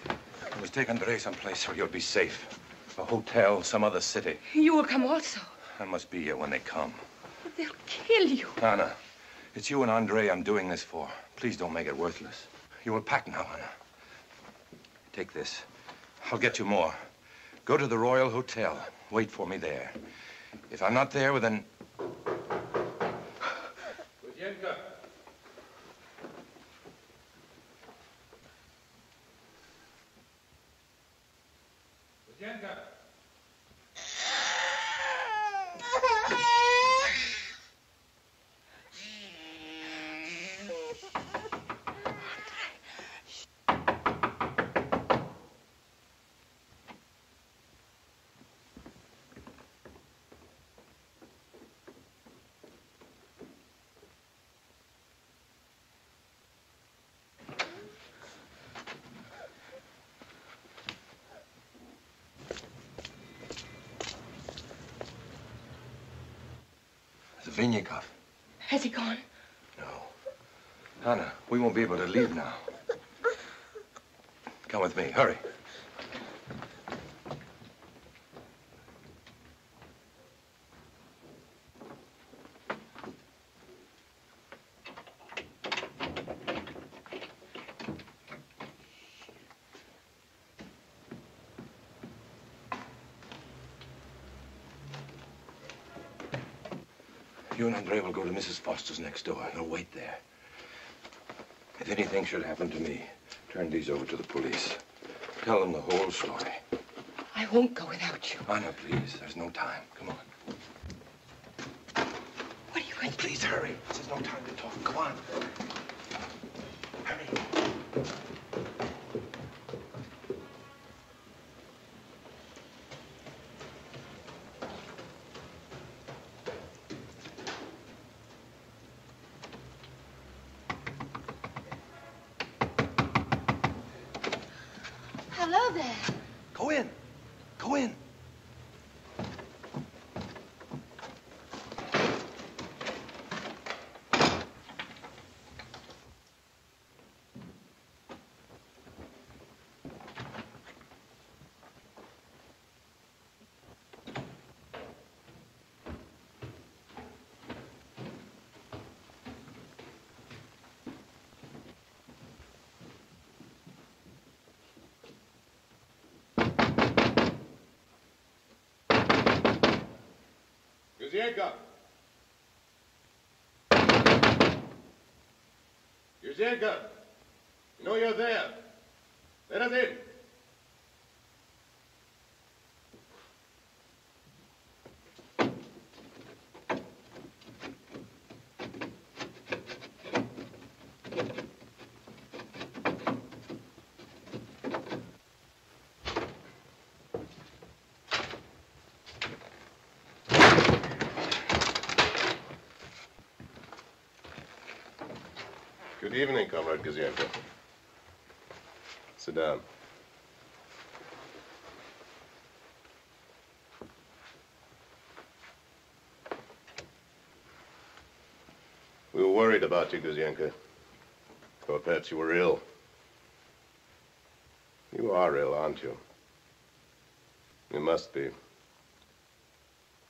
You must take Andre someplace where you'll be safe. A hotel, some other city. You will come also. I must be here when they come. But they'll kill you. Anna, it's you and Andre I'm doing this for. Please don't make it worthless. You will pack now, Anna. Take this. I'll get you more. Go to the Royal Hotel. Wait for me there. If I'm not there within... Gouzenko. Gouzenko. Vinyakov. Has he gone? No. Anna, we won't be able to leave now. Come with me. Hurry. You and Andre will go to Mrs. Foster's next door. You'll wait there. If anything should happen to me, turn these over to the police. Tell them the whole story. I won't go without you. Anna, please. There's no time. Come on. What are you going to do? Please hurry. There's no time to talk. Come on. Hurry. Hello there. Go in. Go in. Gouzenko! Gouzenko! You know you're there. Let us in. Good evening, Comrade Gouzenko. Sit down. We were worried about you, Gouzenko. Thought perhaps you were ill. You are ill, aren't you? You must be.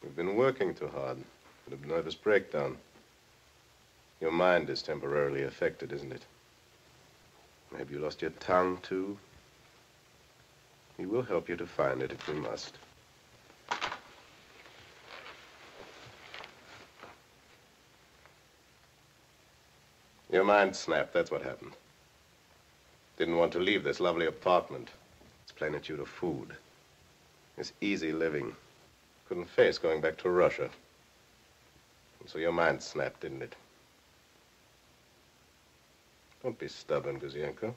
You've been working too hard. Bit of nervous breakdown. Your mind is temporarily affected, isn't it? Maybe you lost your tongue, too. We will help you to find it if we must. Your mind snapped, that's what happened. Didn't want to leave this lovely apartment. Its plenitude of food. This easy living. Couldn't face going back to Russia. And so your mind snapped, didn't it? Don't be stubborn, Gouzenko.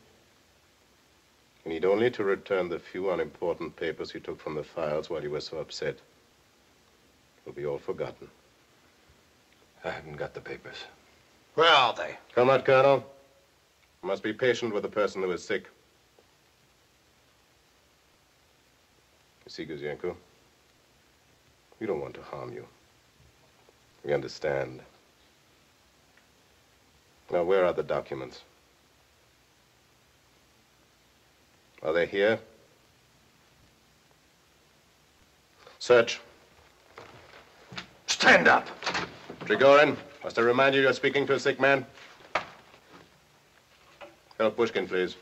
You need only to return the few unimportant papers you took from the files while you were so upset. It'll be all forgotten. I haven't got the papers. Where are they? Comrade Colonel, you must be patient with a person who is sick. You see, Gouzenko, we don't want to harm you. We understand. Now, where are the documents? Are they here? Search. Stand up. Trigorin, must I remind you you're speaking to a sick man? Help Pushkin, please.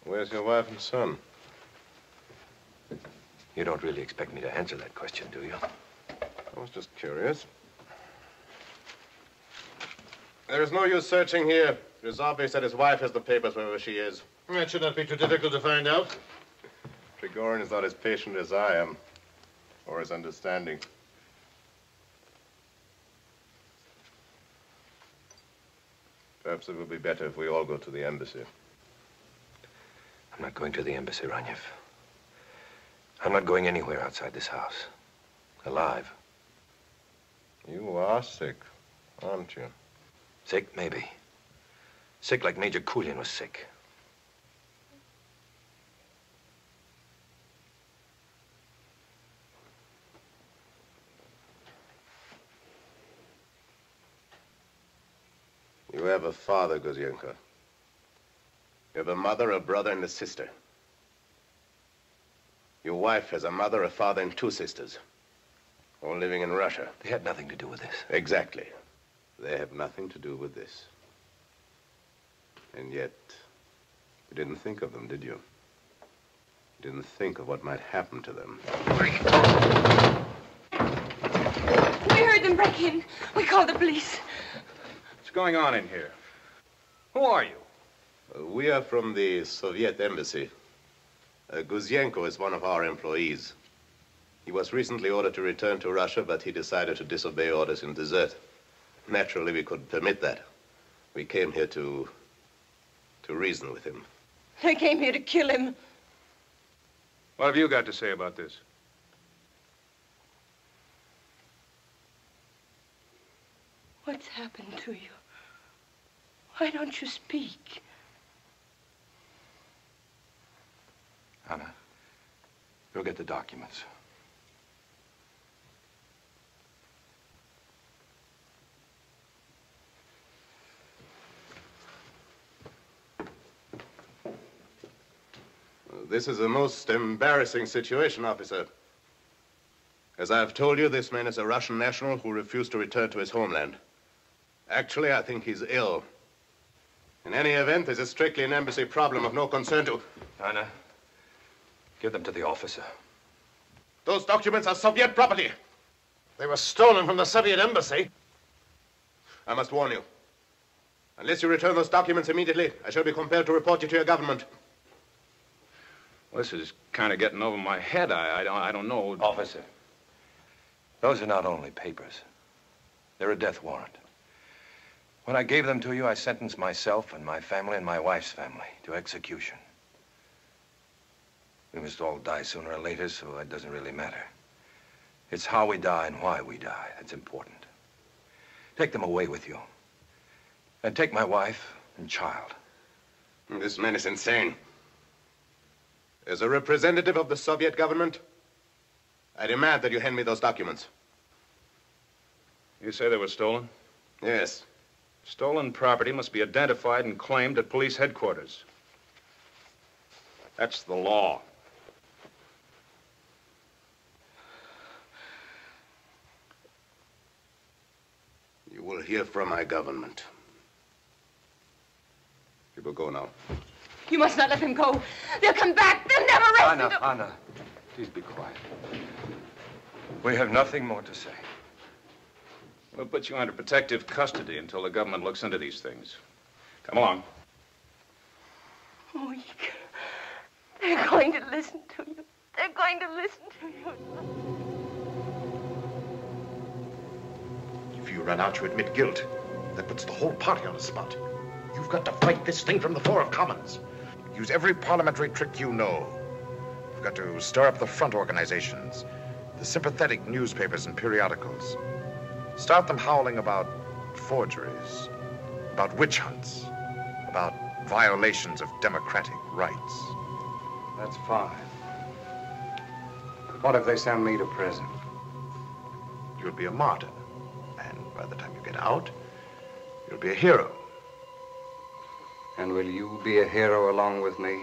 Where's your wife and son? You don't really expect me to answer that question, do you? I was just curious. There is no use searching here. It is obvious that his wife has the papers wherever she is. That should not be too difficult to find out. Trigorin is not as patient as I am, or as understanding. Perhaps it would be better if we all go to the embassy. I'm not going to the embassy, Ranyev. I'm not going anywhere outside this house. Alive. You are sick, aren't you? Sick, maybe. Sick like Major Kulin was sick. You have a father, Gouzenko. You have a mother, a brother, and a sister. Your wife has a mother, a father, and 2 sisters. All living in Russia. They had nothing to do with this. Exactly. They have nothing to do with this. And yet, you didn't think of them, did you? You didn't think of what might happen to them. We heard them break in. We called the police. What's going on in here? Who are you? We are from the Soviet embassy. Gouzenko is one of our employees. He was recently ordered to return to Russia, but he decided to disobey orders and desert. Naturally, we couldn't permit that. We came here to reason with him. They came here to kill him. What have you got to say about this? What's happened to you? Why don't you speak? Anna, go get the documents. This is a most embarrassing situation, officer. As I've told you, this man is a Russian national who refused to return to his homeland. Actually, I think he's ill. In any event, this is strictly an embassy problem of no concern to... Anna, give them to the officer. Those documents are Soviet property. They were stolen from the Soviet embassy. I must warn you. Unless you return those documents immediately, I shall be compelled to report you to your government. Well, this is kind of getting over my head. I don't know. Officer, those are not only papers. They're a death warrant. When I gave them to you, I sentenced myself and my family and my wife's family to execution. We must all die sooner or later, so it doesn't really matter. It's how we die and why we die that's important. Take them away with you. And take my wife and child. This man is insane. As a representative of the Soviet government, I demand that you hand me those documents. You say they were stolen? Yes. Stolen property must be identified and claimed at police headquarters. That's the law. You will hear from my government. You will go now. You must not let them go. They'll come back. They'll never rest. Anna, please be quiet. We have nothing more to say. We'll put you under protective custody until the government looks into these things. Come along. Oh, Igor. They're going to listen to you. They're going to listen to you. If you run out, you admit guilt. That puts the whole party on the spot. You've got to fight this thing from the floor of Commons. Use every parliamentary trick you know. You've got to stir up the front organizations, the sympathetic newspapers and periodicals. Start them howling about forgeries, about witch hunts, about violations of democratic rights. That's fine. What if they send me to prison? You'll be a martyr. And by the time you get out, you'll be a hero. And will you be a hero along with me?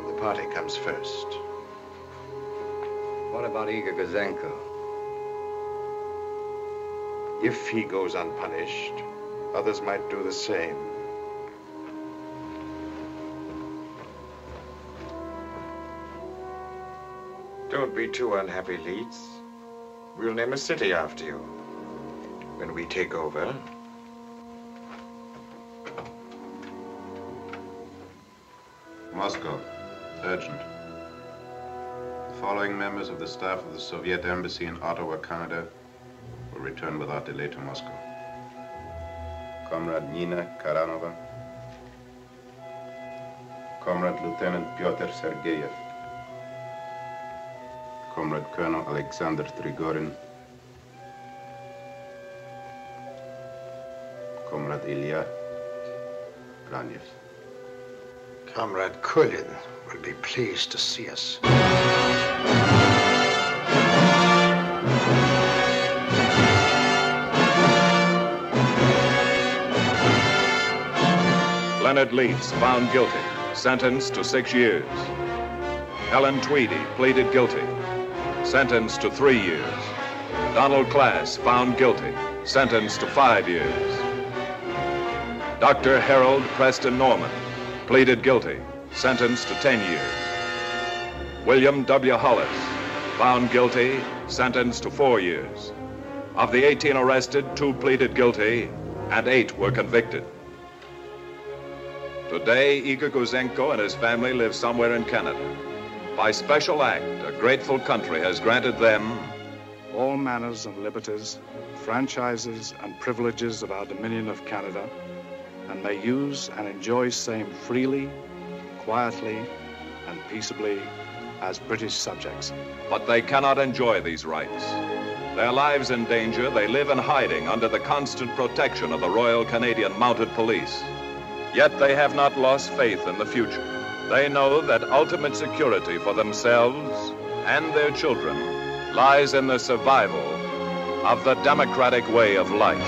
The party comes first. What about Igor Gouzenko? If he goes unpunished, others might do the same. Don't be too unhappy, Leeds. We'll name a city after you when we take over. Moscow. Urgent. The following members of the staff of the Soviet Embassy in Ottawa, Canada, will return without delay to Moscow. Comrade Nina Karanova. Comrade Lieutenant Pyotr Sergeyev. Comrade Colonel Alexander Trigorin. Comrade Ilya Graniev. Comrade Kulin will be pleased to see us. Leonard Leeds, found guilty, sentenced to 6 years. Helen Tweedy, pleaded guilty, sentenced to 3 years. Donald Class, found guilty, sentenced to 5 years. Dr. Harold Preston Norman, pleaded guilty, sentenced to 10 years. William W. Hollis, found guilty, sentenced to 4 years. Of the 18 arrested, 2 pleaded guilty, and 8 were convicted. Today, Igor Gouzenko and his family live somewhere in Canada. By special act, a grateful country has granted them all manners and liberties, franchises and privileges of our Dominion of Canada, and may use and enjoy same freely, quietly, and peaceably as British subjects. But they cannot enjoy these rights. Their lives in danger, they live in hiding under the constant protection of the Royal Canadian Mounted Police. Yet they have not lost faith in the future. They know that ultimate security for themselves and their children lies in the survival of the democratic way of life.